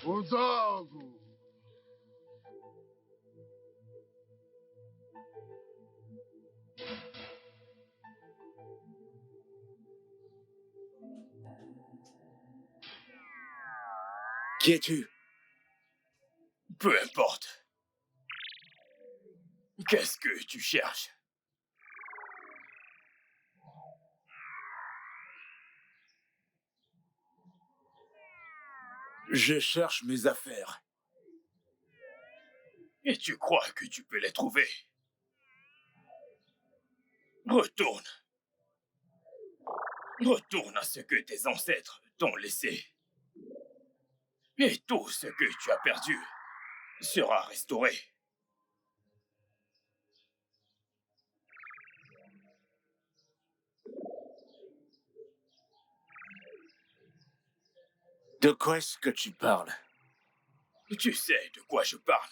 Udogo! Qui es-tu? Peu importe. Qu'est-ce que tu cherches? Je cherche mes affaires. Et tu crois que tu peux les trouver? Retourne. Retourne à ce que tes ancêtres t'ont laissé. Et tout ce que tu as perdu sera restauré. De quoi est-ce que tu parles? Tu sais de quoi je parle.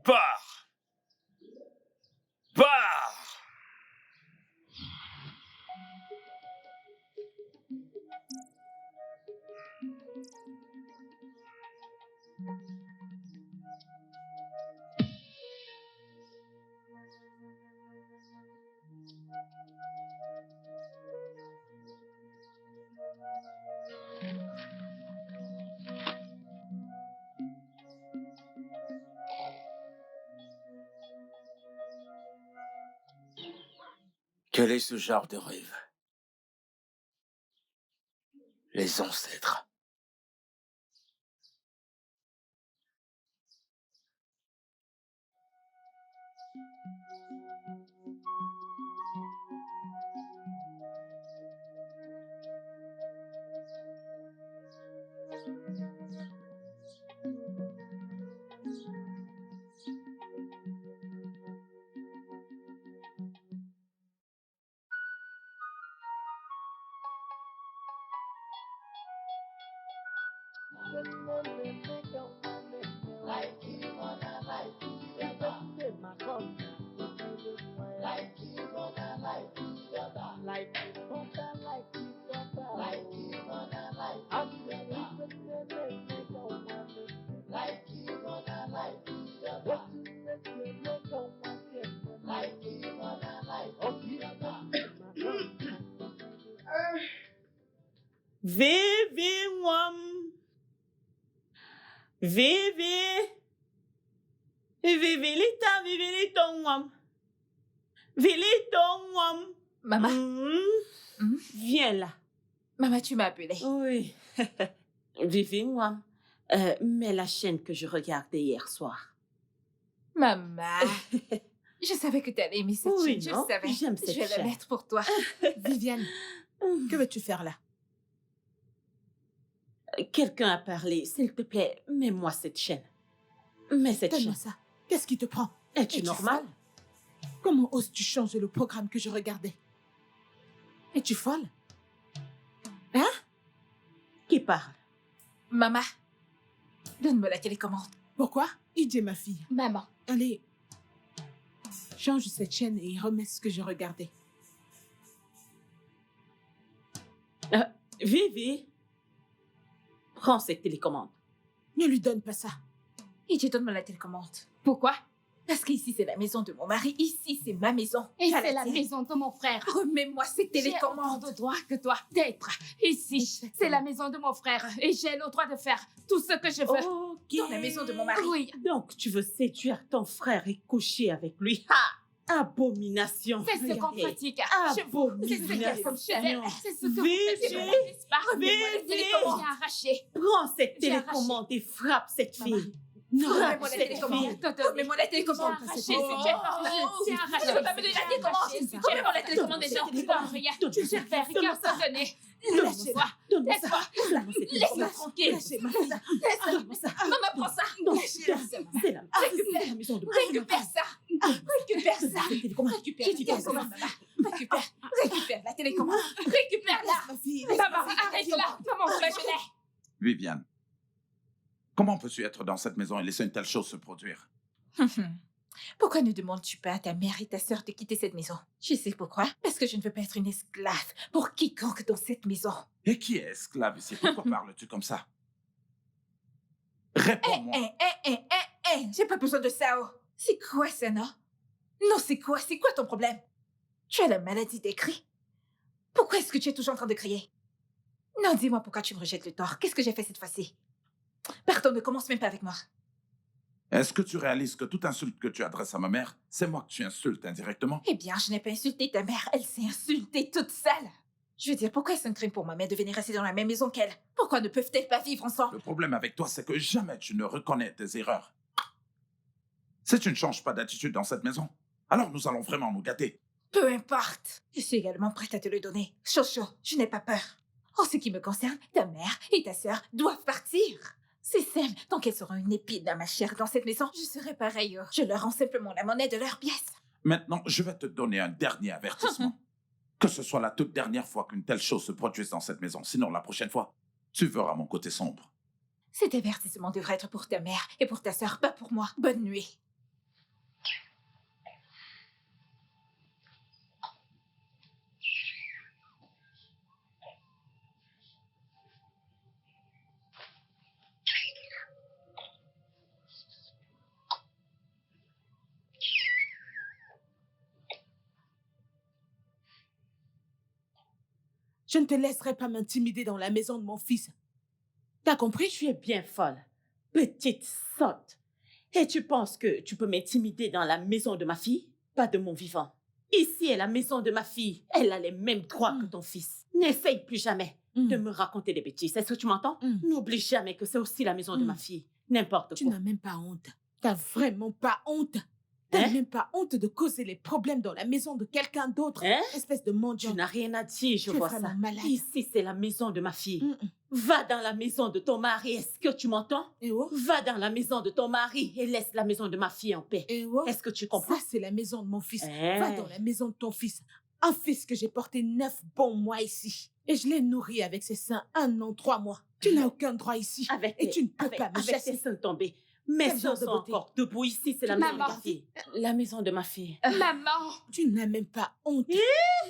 Pars! Pars! Quel est ce genre de rêve? Les ancêtres. Vivi wam. Vivi. Vivi lita, vivi litong wam. Vilitong wam. Maman, Viens là. maman, tu m'as appelée. Oui. Vivi wam. Mets la chaîne que je regardais hier soir. Maman, je savais que tu allais aimer cette Oui, chaîne, je non, le savais. j'aime cette Je vais la chaîne. mettre pour toi. Viviane, que veux-tu faire là? Quelqu'un a parlé. S'il te plaît, mets-moi cette chaîne. Mets cette Donne-moi chaîne. ça. Qu'est-ce qui te prend? Es-tu Es-tu normale? folle? Comment oses-tu changer le programme que je regardais? Es-tu folle? Qui parle? Maman, donne-moi la télécommande. Pourquoi? Idie, ma fille. Maman, Allez, change cette chaîne et remets ce que je regardais. Vivi, prends cette télécommande. Ne lui donne pas ça. Et tu donnes-moi la télécommande. pourquoi? Parce qu'ici, c'est la maison de mon mari. Ici, c'est ma maison. Et Pas c'est la tienne. maison de mon frère. Remets-moi ces J'ai autant télécommandes. de droit que toi d'être ici. C'est la maison de mon frère et j'ai le droit de faire tout ce que je veux. Ok. Dans la maison de mon mari. Oui, Donc, tu veux séduire ton frère et coucher avec lui. Ha! Abomination. c'est ce qu'on Regardez. pratique. C'est ce Abomination. qu'il y a comme chaîne. C'est ce que vous Vivi, faites, n'est-ce pas? Vivi. La télécommande. J'ai arraché. Prends cette J'ai télécommande et frappe cette fille. Non, Frappe remets-moi la cette télécommande. fille. Remets-moi la télécommande. J'ai arraché, j'ai arraché. Je veux pas me donner la télécommande. Remets-moi la télécommande des gens. Je ne peux rien. Je ne vais rien te donner. Donne-moi ça. Donne-moi ça. Laisse-moi. Donne-moi cette Laisse-moi télécommande. tranquille. Lâchez ma fille. Donne-moi ça. Maman, prends ça. Non, Lâchez-la. c'est la maison de Récupère ça. Récupère ça. cette télécommande. Récupère Qui la dit télécommande, maman. Récupère la télécommande. Récupère-la. Ma fille. Maman, arrête-la. Maman, je l'ai. Viviane, comment peux-tu être dans cette maison et laisser une telle chose se produire? Pourquoi ne demandes-tu pas à ta mère et ta sœur de quitter cette maison? Je sais pourquoi. Parce que je ne veux pas être une esclave pour quiconque dans cette maison. Et qui est esclave ici? Pourquoi parles-tu comme ça? Réponds-moi. J'ai pas besoin de ça, oh. C'est quoi ça, non? Non, c'est quoi? C'est quoi ton problème? Tu as la maladie des cris. Pourquoi est-ce que tu es toujours en train de crier? Non, dis-moi pourquoi tu me rejettes le tort. Qu'est-ce que j'ai fait cette fois-ci? Pardon, ne commence même pas avec moi. Est-ce que tu réalises que toute insulte que tu adresses à ma mère, c'est moi que tu insultes indirectement? Eh bien, je n'ai pas insulté ta mère. Elle s'est insultée toute seule. Je veux dire, pourquoi est-ce un crime pour ma mère de venir rester dans la même maison qu'elle? Pourquoi ne peuvent-elles pas vivre ensemble? Le problème avec toi, c'est que jamais tu ne reconnais tes erreurs. Si tu ne changes pas d'attitude dans cette maison, alors nous allons vraiment nous gâter. Peu importe. Je suis également prête à te le donner. Chocho, je n'ai pas peur. En ce qui me concerne, ta mère et ta sœur doivent partir. C'est simple. Tant qu'elles seront une épine dans ma chair dans cette maison, je serai pareil. Oh. Je leur rends simplement la monnaie de leur pièce. Maintenant, je vais te donner un dernier avertissement. Que ce soit la toute dernière fois qu'une telle chose se produise dans cette maison. Sinon, la prochaine fois, tu verras mon côté sombre. Cet avertissement devrait être pour ta mère et pour ta sœur, pas pour moi. Bonne nuit. Je ne te laisserai pas m'intimider dans la maison de mon fils. T'as compris? Tu es bien folle, petite sotte. Et tu penses que tu peux m'intimider dans la maison de ma fille? Pas de mon vivant. Ici est la maison de ma fille. Elle a les mêmes droits que ton fils. N'essaye plus jamais de me raconter des bêtises. Est-ce que tu m'entends? N'oublie jamais que c'est aussi la maison de ma fille. N'importe Tu quoi. n'as même pas honte. T'as vraiment pas honte. T'as même pas honte de causer les problèmes dans la maison de quelqu'un d'autre. Hein? Espèce de mendiant. Tu n'as rien à dire, je Tu es vois ça. vraiment malade. Ici, c'est la maison de ma fille. Va dans la maison de ton mari. Est-ce que tu m'entends? Et oh, Va dans la maison de ton mari et laisse la maison de ma fille en paix. et oh. Est-ce que tu comprends? Ça, c'est la maison de mon fils. Hein? Va dans la maison de ton fils. Un fils que j'ai porté 9 bons mois ici. Et je l'ai nourri avec ses seins 1 an, 3 mois. Tu n'as aucun droit ici. Et tu ne peux pas me avec chasser. tes seins tombés. Mes Quel genre seins de sont beauté. encore debout. Ici, c'est la maison de Maman. ma fille. La maison de ma fille. Maman, Tu n'as même pas honte.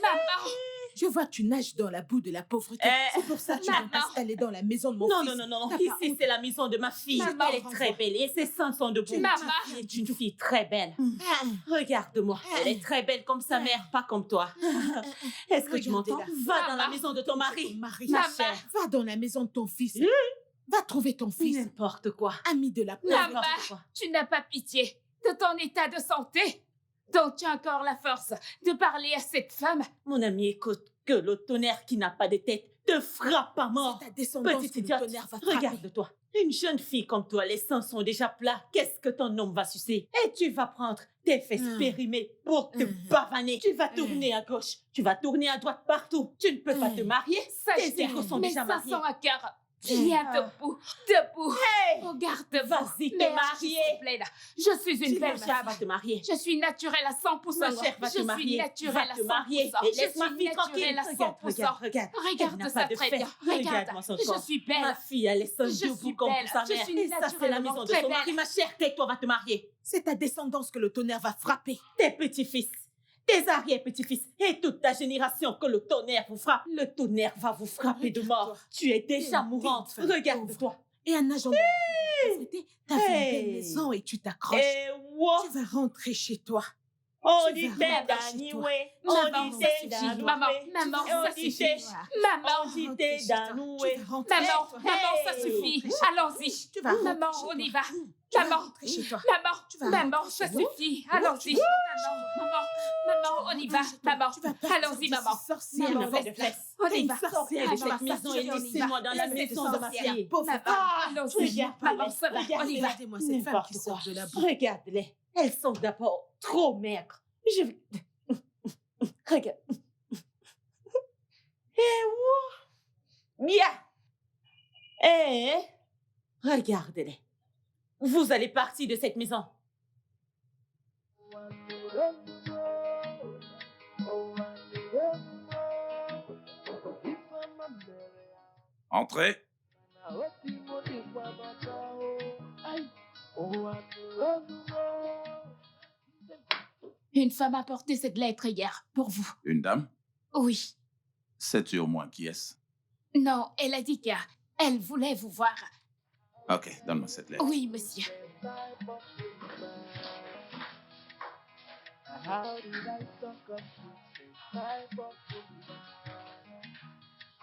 maman, Je vois que tu nages dans la boue de la pauvreté. C'est pour ça que tu veux Maman. t'installer dans la maison de mon Non, fils. non, non, non, non. T'as pas Ici, honte. c'est la maison de ma fille. Maman. Elle est très belle et ses seins sont debout. Maman. Ma fille est une fille très belle. Regarde-moi. Elle est très belle comme sa mère, pas comme toi. Est-ce que tu m'entends? Regardez-la. Va dans la Maman. maison de ton Ton mari. mari. Maman. Va dans la maison de ton fils. Va trouver ton fils. N'importe quoi. Ami de la Maman. pauvreté. N'importe quoi. tu n'as pas pitié de ton état de santé. Donc tu as encore la force de parler à cette femme. Mon ami, écoute, que le tonnerre qui n'a pas de tête te frappe à mort. Ta descendance Petite que le idiote, tonnerre va frapper. regarde-toi. Une jeune fille comme toi, les seins sont déjà plats. Qu'est-ce que ton homme va sucer? Et tu vas prendre tes fesses périmées pour te bavaner. Tu vas tourner à gauche, tu vas tourner à droite partout. Tu ne peux pas te marier. Sache Tes échos sont mes déjà seins mariés. sont à cœur. Viens debout, debout. Hey! Regarde-moi. Vas-y, te Merde, marier. s'il te plaît, là. Je suis une Ma belle chère va femme. te marier. Je suis naturelle à 100%. Ma chère va je te suis marier. naturelle Va à te marier. 100%. Et Je laisse ma suis fille tranquille. naturelle à 100%. Regarde. Elle Regarde n'a ça pas de très fesses. bien. Regarde-moi son corps. Je suis belle. Ma fille, elle est seule Je debout suis comme belle. sa Je mère. suis Et ça, c'est la maison de très son belle. mari. Ma chère, tais-toi, va te marier. C'est ta descendance que le tonnerre va frapper. Tes petits-fils, tes arrière-petits-fils et toute ta génération que le tonnerre vous frappe. Le tonnerre va vous frapper de mort. Regarde-toi. Tu es déjà Une mourante. petite femme Regarde-toi. Et en nageant dans la pauvreté, t'as fait une belle Hey. maison et tu t'accroches. Et wow, Tu vas rentrer chez toi. on tu dit vas t'es rentrer chez Dani, toi. ouais. Maman, On dit ça t'es suffit. Dani, Maman, ouais. maman, On ça dit suffit. t'es- Maman, on dit Rentre t'es chez toi. Dani, Tu ouais. vas rentrer maman, chez toi. maman, ça Hey. suffit. Rentre chez toi. Allons-y. Tu vas rentrer Maman, chez on toi. y va. Tu vas Maman, rentrer chez toi. maman, Tu vas maman, rentrer ça chez toi. suffit. Tu Allons-y. vas- Maman, on y va. Maman, Tu vas partir allons-y, d'ici, maman. sorcière Elle n'a Maman, pas mauvaise de fesses. On y T'es va. une sorcière Sortez de Maman, cette maison et on y va. laissez-moi dans la Laissez maison de ma sorcière. fille. pauvre Maman, femme. allons-y. Regarde, Maman, ça va, on y va. Regardez-moi cette femme N'importe qui quoi. sort de la boue. Regarde-les. Elles sont d'abord trop maigres. Je vais... Regarde. Eh, wow. Bien. Eh, regardez-les. Vous allez partir de cette maison. Entrez. Une femme a porté cette lettre hier, pour vous. Une dame. Oui. Sais-tu au moins qui est-ce? Non, elle a dit qu'elle voulait vous voir. Ok, donne-moi cette lettre. Oui, monsieur. How did I talk of this type of woman?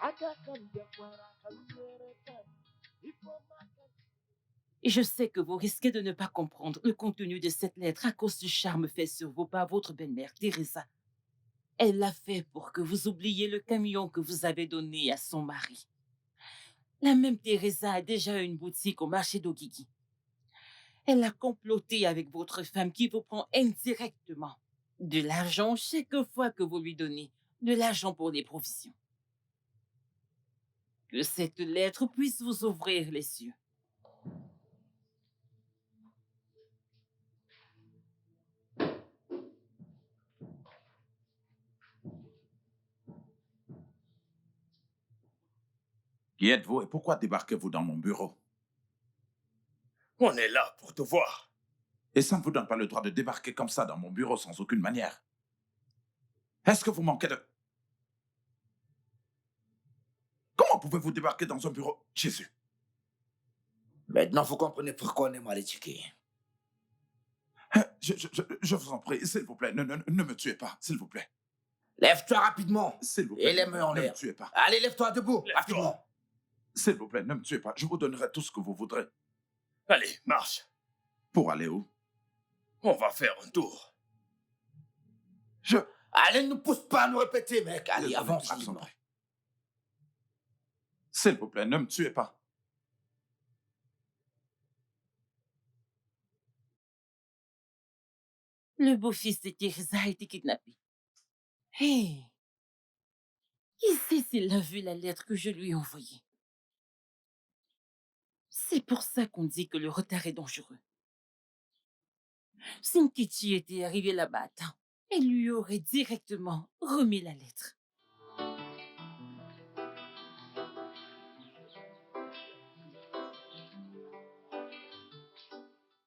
I got come get what I can get it. If I'm Et je sais que vous risquez de ne pas comprendre le contenu de cette lettre à cause du charme fait sur vous par votre belle-mère, Teresa. Elle l'a fait pour que vous oubliez le camion que vous avez donné à son mari. La même Teresa a déjà une boutique au marché d'Ogigi. Elle a comploté avec votre femme qui vous prend indirectement de l'argent chaque fois que vous lui donnez de l'argent pour les provisions. Que cette lettre puisse vous ouvrir les yeux. Qui êtes-vous et pourquoi débarquez-vous dans mon bureau? On est là pour te voir. Et ça ne vous donne pas le droit de débarquer comme ça dans mon bureau sans aucune manière. Est-ce que vous manquez de... Comment pouvez-vous débarquer dans un bureau? Jésus. Maintenant, vous comprenez pourquoi on est mal éduqué. Je vous en prie, s'il vous plaît, ne me tuez pas, s'il vous plaît. Lève-toi rapidement. S'il vous plaît, Et les mains en ne me l'air. tuez pas. Allez, lève-toi debout, Lève-toi. rapidement. S'il vous plaît, ne me tuez pas. Je vous donnerai tout ce que vous voudrez. Allez, marche. Pour aller où? On va faire un tour. Je... Allez, ne nous pousse pas à nous répéter, mec. Allez, Désolé, avance je vous en rapidement. prie. S'il vous plaît, ne me tuez pas. Le beau-fils de Teresa a été kidnappé. Hé! Qui sait s'il a vu la lettre que je lui ai envoyée? C'est pour ça qu'on dit que le retard est dangereux. Si Nkichi était arrivé là-bas à temps, elle lui aurait directement remis la lettre.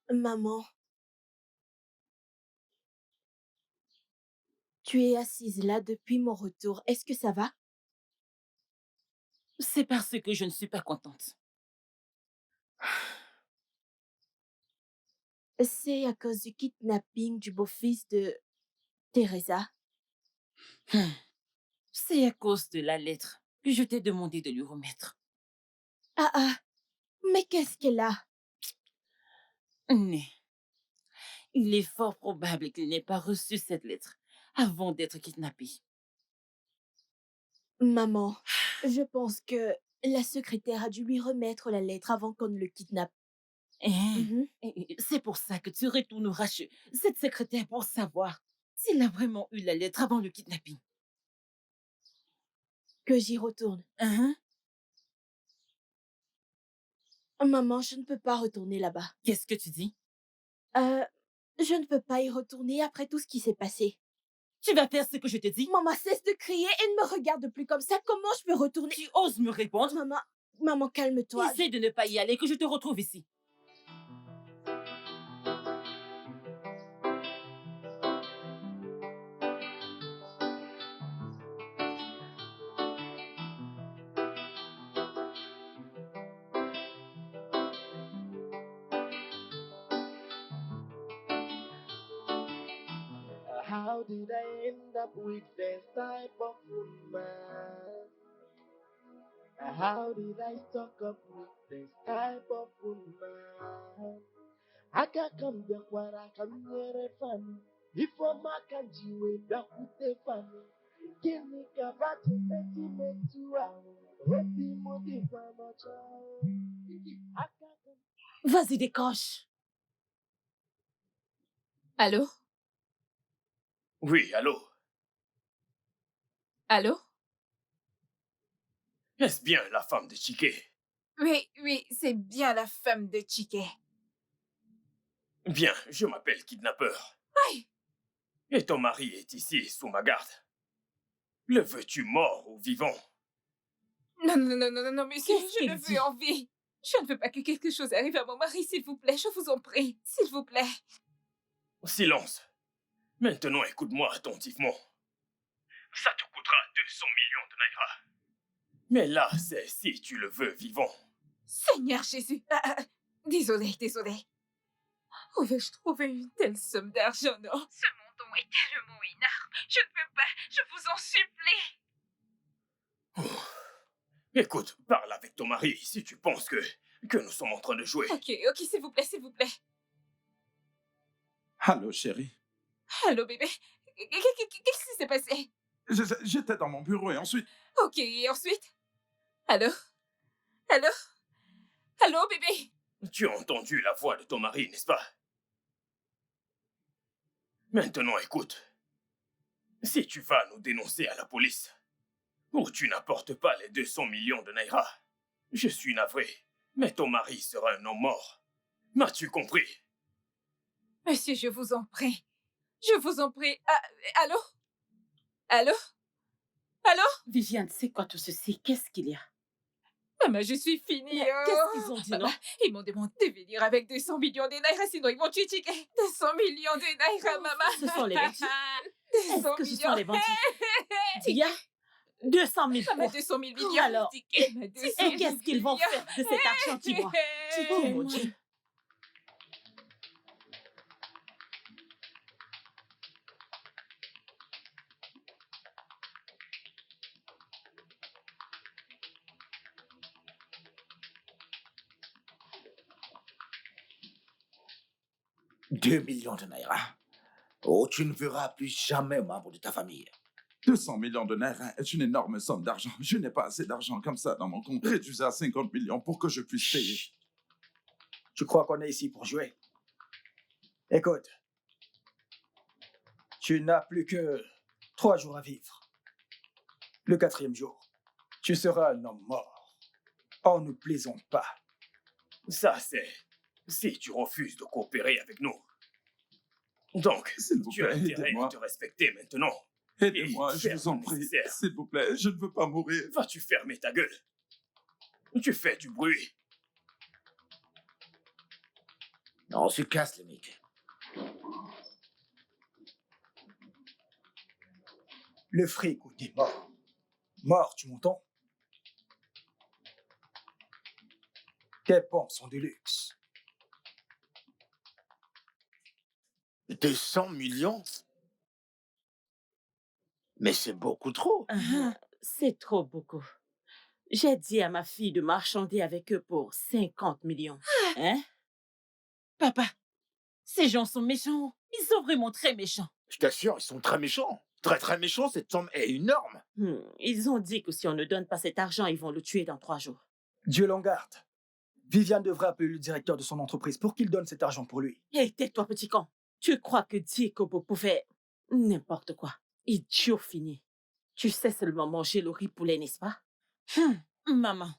Maman, tu es assise là depuis mon retour. Est-ce que ça va? C'est parce que je ne suis pas contente. C'est à cause du kidnapping du beau-fils de Teresa. C'est à cause de la lettre que je t'ai demandé de lui remettre. Ah, mais qu'est-ce qu'elle a? Mais il est fort probable qu'il n'ait pas reçu cette lettre avant d'être kidnappé. Maman, je pense que la secrétaire a dû lui remettre la lettre avant qu'on ne le kidnappe. Mhm. C'est pour ça que tu retourneras chez cette secrétaire pour savoir s'il a vraiment eu la lettre avant le kidnapping. Que j'y retourne. Maman, je ne peux pas retourner là-bas. Qu'est-ce que tu dis? Je ne peux pas y retourner après tout ce qui s'est passé. Tu vas faire ce que je te dis? Maman, cesse de crier et ne me regarde plus comme ça. Comment je peux retourner? Tu oses me répondre? Maman, calme-toi. Essaie de ne pas y aller, que je te retrouve ici. How did I end up with this type of woman? How did I stock up with this type of woman? Akakambia kwara kamnyere fani ifo makanjiwe dakute fani kini kabati eti metua eti mudi kwa machao. Vas-y, décroche. Allô? Oui, allô? Allô? Est-ce bien la femme de Chiquet? Oui, c'est bien la femme de Chiquet. Bien, je m'appelle Kidnappeur. Aïe! Et ton mari est ici, sous ma garde. Le veux-tu mort ou vivant? Non, monsieur, je le veux en vie. Je ne veux pas que quelque chose arrive à mon mari, s'il vous plaît, je vous en prie, s'il vous plaît. Silence. Maintenant, écoute-moi attentivement. Ça te coûtera 200 millions de naira. Mais là, c'est si tu le veux vivant. Seigneur Jésus. Désolée. Où vais-je trouver une telle somme d'argent, non? Ce montant est tellement énorme. Je ne peux pas, je vous en supplie. Écoute, parle avec ton mari si tu penses que nous sommes en train de jouer. Ok, s'il vous plaît. Allô, chérie. Allô, bébé. Qu'est-ce qui s'est passé? J'étais dans mon bureau et ensuite... Ok, et ensuite? Allô, bébé? Tu as entendu la voix de ton mari, n'est-ce pas? Maintenant, écoute. Si tu vas nous dénoncer à la police, ou tu n'apportes pas les 200 millions de naira, je suis navré, mais ton mari sera un homme mort. M'as-tu compris? Monsieur, je vous en prie. Allô? Viviane, c'est quoi tout ceci? Qu'est-ce qu'il y a? Maman, je suis finie. Qu'est-ce qu'ils ont dit, Maman, non? ils m'ont demandé de venir avec 200 millions de naira, sinon ils vont tuer Chiquet. 200 millions de naira, maman. Ce sont les bandits. Est-ce que ce sont les bandits? Il y a 200 000 Maman, fois. 200 000 millions. Alors, Chiquet, et qu'est-ce qu'ils vont faire de cet argent, dis-moi? Oh mon Dieu. $2 millions de naira. Oh, tu ne verras plus jamais un membre de ta famille. 200 millions de naira est une énorme somme d'argent. Je n'ai pas assez d'argent comme ça dans mon compte. Réduisez à 50 millions pour que je puisse payer. Tu crois qu'on est ici pour jouer? Écoute, tu n'as plus que 3 jours à vivre. Le 4e jour, tu seras un homme mort. Oh, ne plaisante pas. Ça, c'est si tu refuses de coopérer avec nous. Donc, S'il vous tu as plaît, intérêt à aidez-moi. te respecter maintenant. Aidez-moi, Et je faire vous en le prie. nécessaire. S'il vous plaît, je ne veux pas mourir. Vas-tu fermer ta gueule? Tu fais du bruit. Non, on se casse, les mecs. Le fric ou t'es mort. Mort, tu m'entends? Tes pompes sont de luxe. 200 millions? Mais c'est beaucoup trop. C'est trop beaucoup. J'ai dit à ma fille de marchander avec eux pour 50 millions. Hein? Papa, ces gens sont méchants. Ils sont vraiment très méchants. Je t'assure, ils sont très méchants. Très, très méchants, cette somme est énorme. Ils ont dit que si on ne donne pas cet argent, ils vont le tuer dans 3 jours. Dieu l'en garde. Viviane devrait appeler le directeur de son entreprise pour qu'il donne cet argent pour lui. Hé, tais-toi, petit con. Tu crois que Jacob pouvait... N'importe quoi. Idiot fini. Tu sais seulement manger le riz poulet, n'est-ce pas? Maman,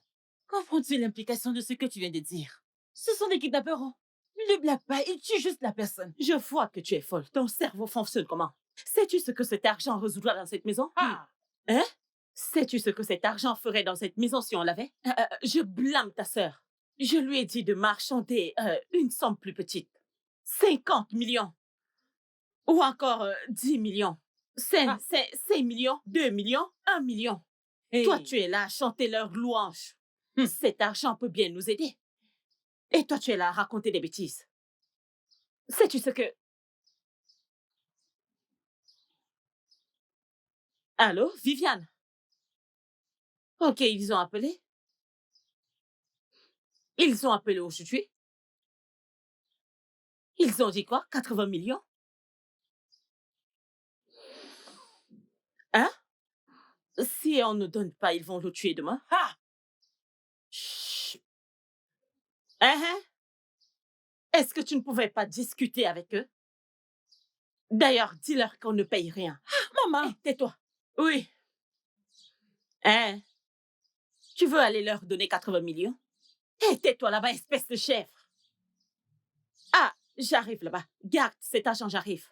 comprends-tu l'implication de ce que tu viens de dire? Ce sont des kidnappeurs. Ne blague pas, ils tuent juste la personne. Je vois que tu es folle. Ton cerveau fonctionne comment? Sais-tu ce que cet argent résoudra dans cette maison? Ah! Hein? Sais-tu ce que cet argent ferait dans cette maison si on l'avait? Je blâme ta sœur. Je lui ai dit de marchander une somme plus petite. 50 millions. Ou encore 10 millions. 5 millions, 2 millions, 1 million. Hey. Toi, tu es là à chanter leurs louanges. Cet argent peut bien nous aider. Et toi, tu es là à raconter des bêtises. Sais-tu ce que... Allô, Viviane? Ok, ils ont appelé. Ils ont appelé aujourd'hui. Ils ont dit quoi? 80 millions? Hein? Si on ne donne pas, ils vont le tuer demain. Ah! Chut. Hein? Est-ce que tu ne pouvais pas discuter avec eux? D'ailleurs, dis-leur qu'on ne paye rien. Maman! Hey, tais-toi. Oui. Hein? Tu veux aller leur donner 80 millions? Hé, tais-toi là-bas, espèce de chèvre. Ah, j'arrive là-bas. Garde cet argent, j'arrive.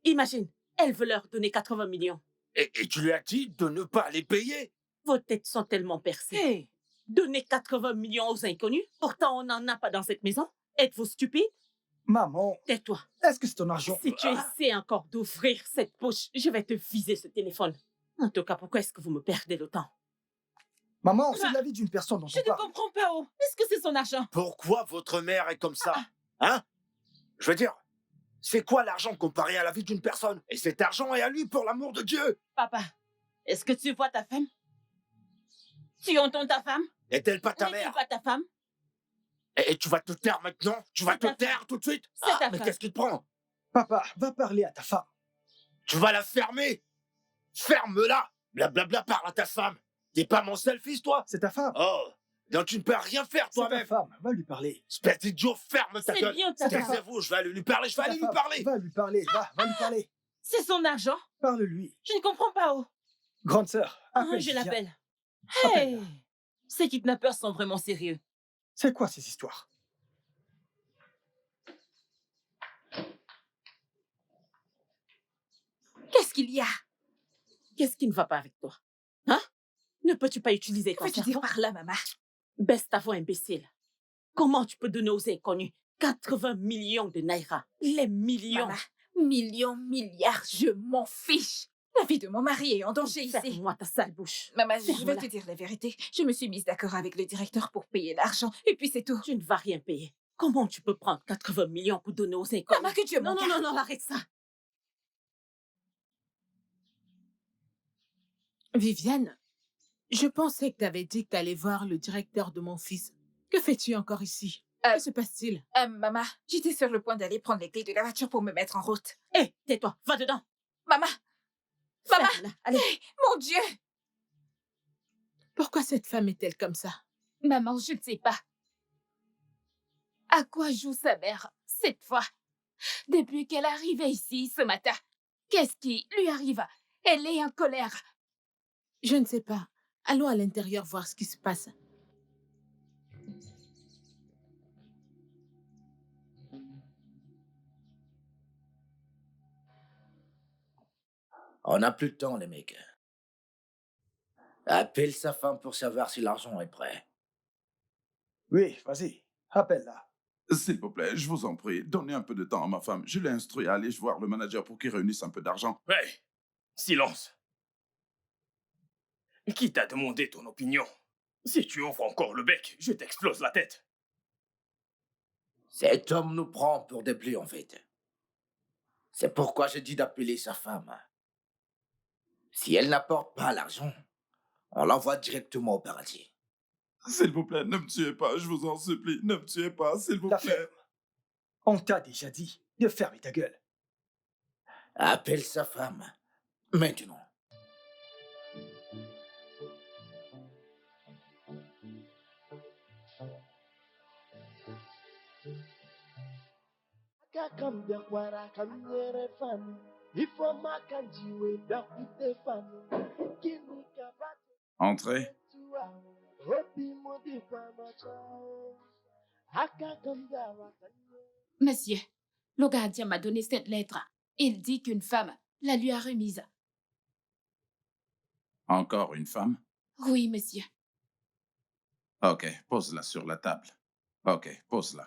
Imagine, elle veut leur donner 80 millions. Et tu lui as dit de ne pas les payer? Vos têtes sont tellement percées. Hey. Donner 80 millions aux inconnus? Pourtant, on n'en a pas dans cette maison. Êtes-vous stupide? Maman, Tais-toi. est-ce que c'est ton argent? Si tu essaies encore d'ouvrir cette bouche, je vais te viser ce téléphone. En tout cas, pourquoi est-ce que vous me perdez le temps? Maman, c'est la vie d'une personne dont Je on ne parle. comprends pas, oh. Est-ce que c'est son argent? Pourquoi votre mère est comme ça? Hein? Je veux dire, c'est quoi l'argent comparé à la vie d'une personne? Et cet argent est à lui, pour l'amour de Dieu! Papa, est-ce que tu vois ta femme? Tu entends ta femme? N'est-elle pas ta Oui, tu mère? vois ta femme? Et tu vas te taire maintenant? Tu vas C'est te ta taire tout de suite? C'est ta Mais femme. qu'est-ce qui te prend? Papa, va parler à ta femme. Tu vas la fermer! Ferme-la! Blablabla, parle à ta femme! T'es pas mon seul fils, toi? C'est ta femme. Oh! Donc tu ne peux rien faire C'est ta toi-même! femme, va lui parler. Espèce d'idiot, ferme ta C'est gueule! bien ta femme. Taisez-vous, je vais aller lui parler, je vais Ta aller lui femme, parler! Va lui parler, va lui parler. C'est son argent? Parle-lui. Je ne comprends pas, oh. Grande sœur, appelle Je Viviane. l'appelle. Appelle-la. Hey! Ces kidnappeurs sont vraiment sérieux. C'est quoi ces histoires? Qu'est-ce qu'il y a? Qu'est-ce qui ne va pas avec toi? Hein? Ne peux-tu pas utiliser Que ton veux-tu cerveau? dire par là, maman? Baisse ta voix, imbécile. Comment tu peux donner aux inconnus 80 millions de naira? Les millions. Maman, millions, milliards, je m'en fiche. La vie de mon mari est en danger ici. Ferme-moi ta sale bouche. Maman, je vais Ferme-la. te dire la vérité. Je me suis mise d'accord avec le directeur pour payer l'argent. Et puis c'est tout. Tu ne vas rien payer. Comment tu peux prendre 80 millions pour donner aux inconnus? Maman, que Dieu m'en Non, garde. non, arrête ça. Viviane, je pensais que tu avais dit que tu allais voir le directeur de mon fils. Que fais-tu encore ici? Que se passe-t-il? Maman, j'étais sur le point d'aller prendre les clés de la voiture pour me mettre en route. Hé, tais-toi, va dedans. Maman! Maman! Ferme-la, allez. Mon Dieu! Pourquoi cette femme est-elle comme ça? Maman, je ne sais pas. À quoi joue sa mère, cette fois? Depuis qu'elle est arrivée ici ce matin, qu'est-ce qui lui arrive? Elle est en colère. Je ne sais pas. Allons à l'intérieur voir ce qui se passe. On n'a plus de temps, les mecs. Appelle sa femme pour savoir si l'argent est prêt. Oui, vas-y, appelle-la. S'il vous plaît, je vous en prie, donnez un peu de temps à ma femme. Je l'ai instruit à aller voir le manager pour qu'il réunisse un peu d'argent. Hey, silence. Qui t'a demandé ton opinion? Si tu ouvres encore le bec, je t'explose la tête. Cet homme nous prend pour des plis, en fait. C'est pourquoi j'ai dit d'appeler sa femme. Si elle n'apporte pas l'argent, on l'envoie directement au paradis. S'il vous plaît, ne me tuez pas, je vous en supplie. Ne me tuez pas, s'il vous La plaît. ferme. On t'a déjà dit de fermer ta gueule. Appelle sa femme. Maintenant. Kakambia kwara kamnyere fanu. Ifo makanjiwe dakute fanu. Kini kabate Entrez. tua. Hopi modi kwama chao. Akakambia wakanye. Monsieur, le gardien m'a donné cette lettre. Il dit qu'une femme la lui a remise. Encore une femme? Oui, monsieur. Ok, pose-la sur la table. Ok, pose-la.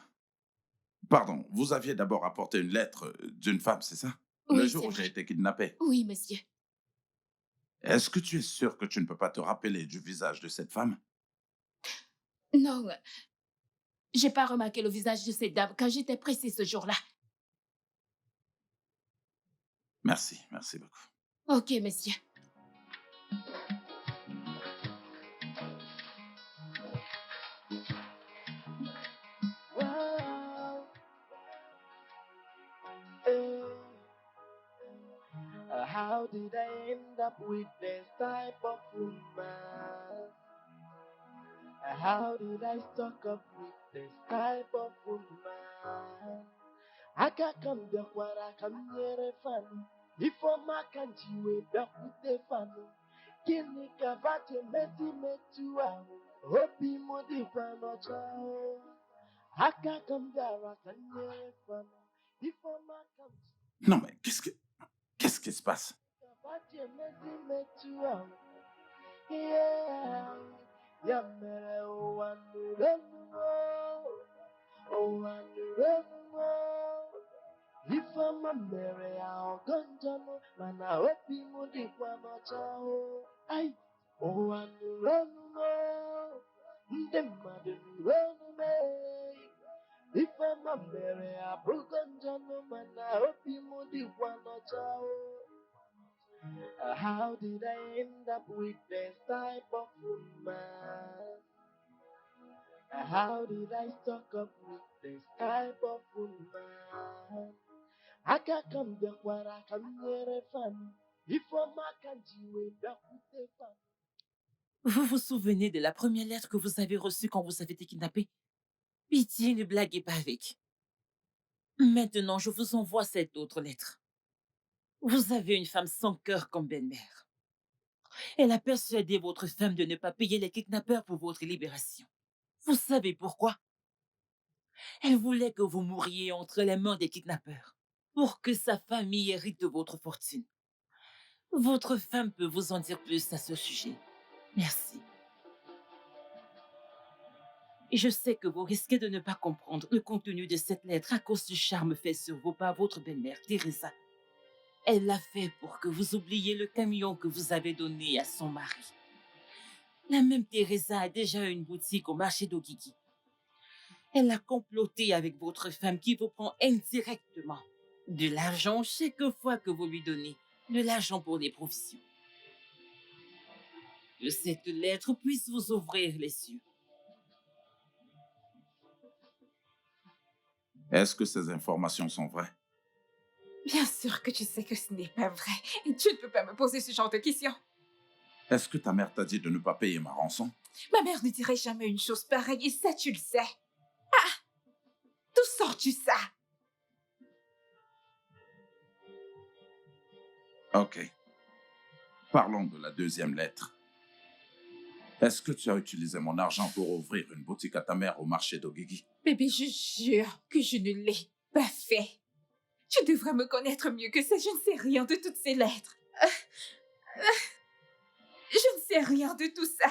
Pardon, vous aviez d'abord apporté une lettre d'une femme, c'est ça? Oui, Le jour c'est où vrai. j'ai été kidnappé. Oui, monsieur. Est-ce que tu es sûr que tu ne peux pas te rappeler du visage de cette femme? Non, j'ai pas remarqué le visage de cette dame quand j'étais pressée ce jour-là. Merci, merci beaucoup. Ok, monsieur. Wow. Eh. How did I end up with this type of woman? How did I stuck up with this type of woman? Akakambia kwara kamnyere fanu. Ifo makanjiwe dakute fanu. Kini kabate meti metua. Hopi modi kwano chao. Akakambia wakanyere fanu. Ifo makanjiwe Non mais qu'est-ce qui se passe? kabate meti metua. Yeah. Yamere owanuremo. Owanuremo. Ifama mere ya ogonjano. Mana hopi mudi kwa machao. Ay. Owanuremo. Nde mmadụ nureme. Ifama mere ya bugonjano. Mana hopi mudi kwa machao. How did I end up with this type of woman? How did I stuck up with this type of woman? Akakambia kwara kamnyere fanu. Ifoma kanjiwe dakute fanu. Vous vous souvenez de la première lettre que vous avez reçue quand vous avez été kidnappé? Pitié, ne blaguez pas avec. Maintenant, je vous envoie cette autre lettre. Vous avez une femme sans cœur comme belle-mère. Elle a persuadé votre femme de ne pas payer les kidnappeurs pour votre libération. Vous savez pourquoi? Elle voulait que vous mouriez entre les mains des kidnappeurs pour que sa famille hérite de votre fortune. Votre femme peut vous en dire plus à ce sujet. Merci. Et je sais que vous risquez de ne pas comprendre le contenu de cette lettre à cause du charme fait sur vous par votre belle-mère, Teresa. Elle l'a fait pour que vous oubliez le camion que vous avez donné à son mari. La même Teresa a déjà une boutique au marché d'Ogigi. Elle a comploté avec votre femme qui vous prend indirectement de l'argent chaque fois que vous lui donnez de l'argent pour les provisions. Que cette lettre puisse vous ouvrir les yeux. Est-ce que ces informations sont vraies? Bien sûr que tu sais que ce n'est pas vrai. Tu ne peux pas me poser ce genre de questions. Est-ce que ta mère t'a dit de ne pas payer ma rançon? Ma mère ne dirait jamais une chose pareille et ça, tu le sais. Ah! D'où sors-tu ça? Ok. Parlons de la deuxième lettre. Est-ce que tu as utilisé mon argent pour ouvrir une boutique à ta mère au marché d'Ogigi? Bébé, je jure que je ne l'ai pas fait. Tu devrais me connaître mieux que ça. Je ne sais rien de toutes ces lettres. Je ne sais rien de tout ça.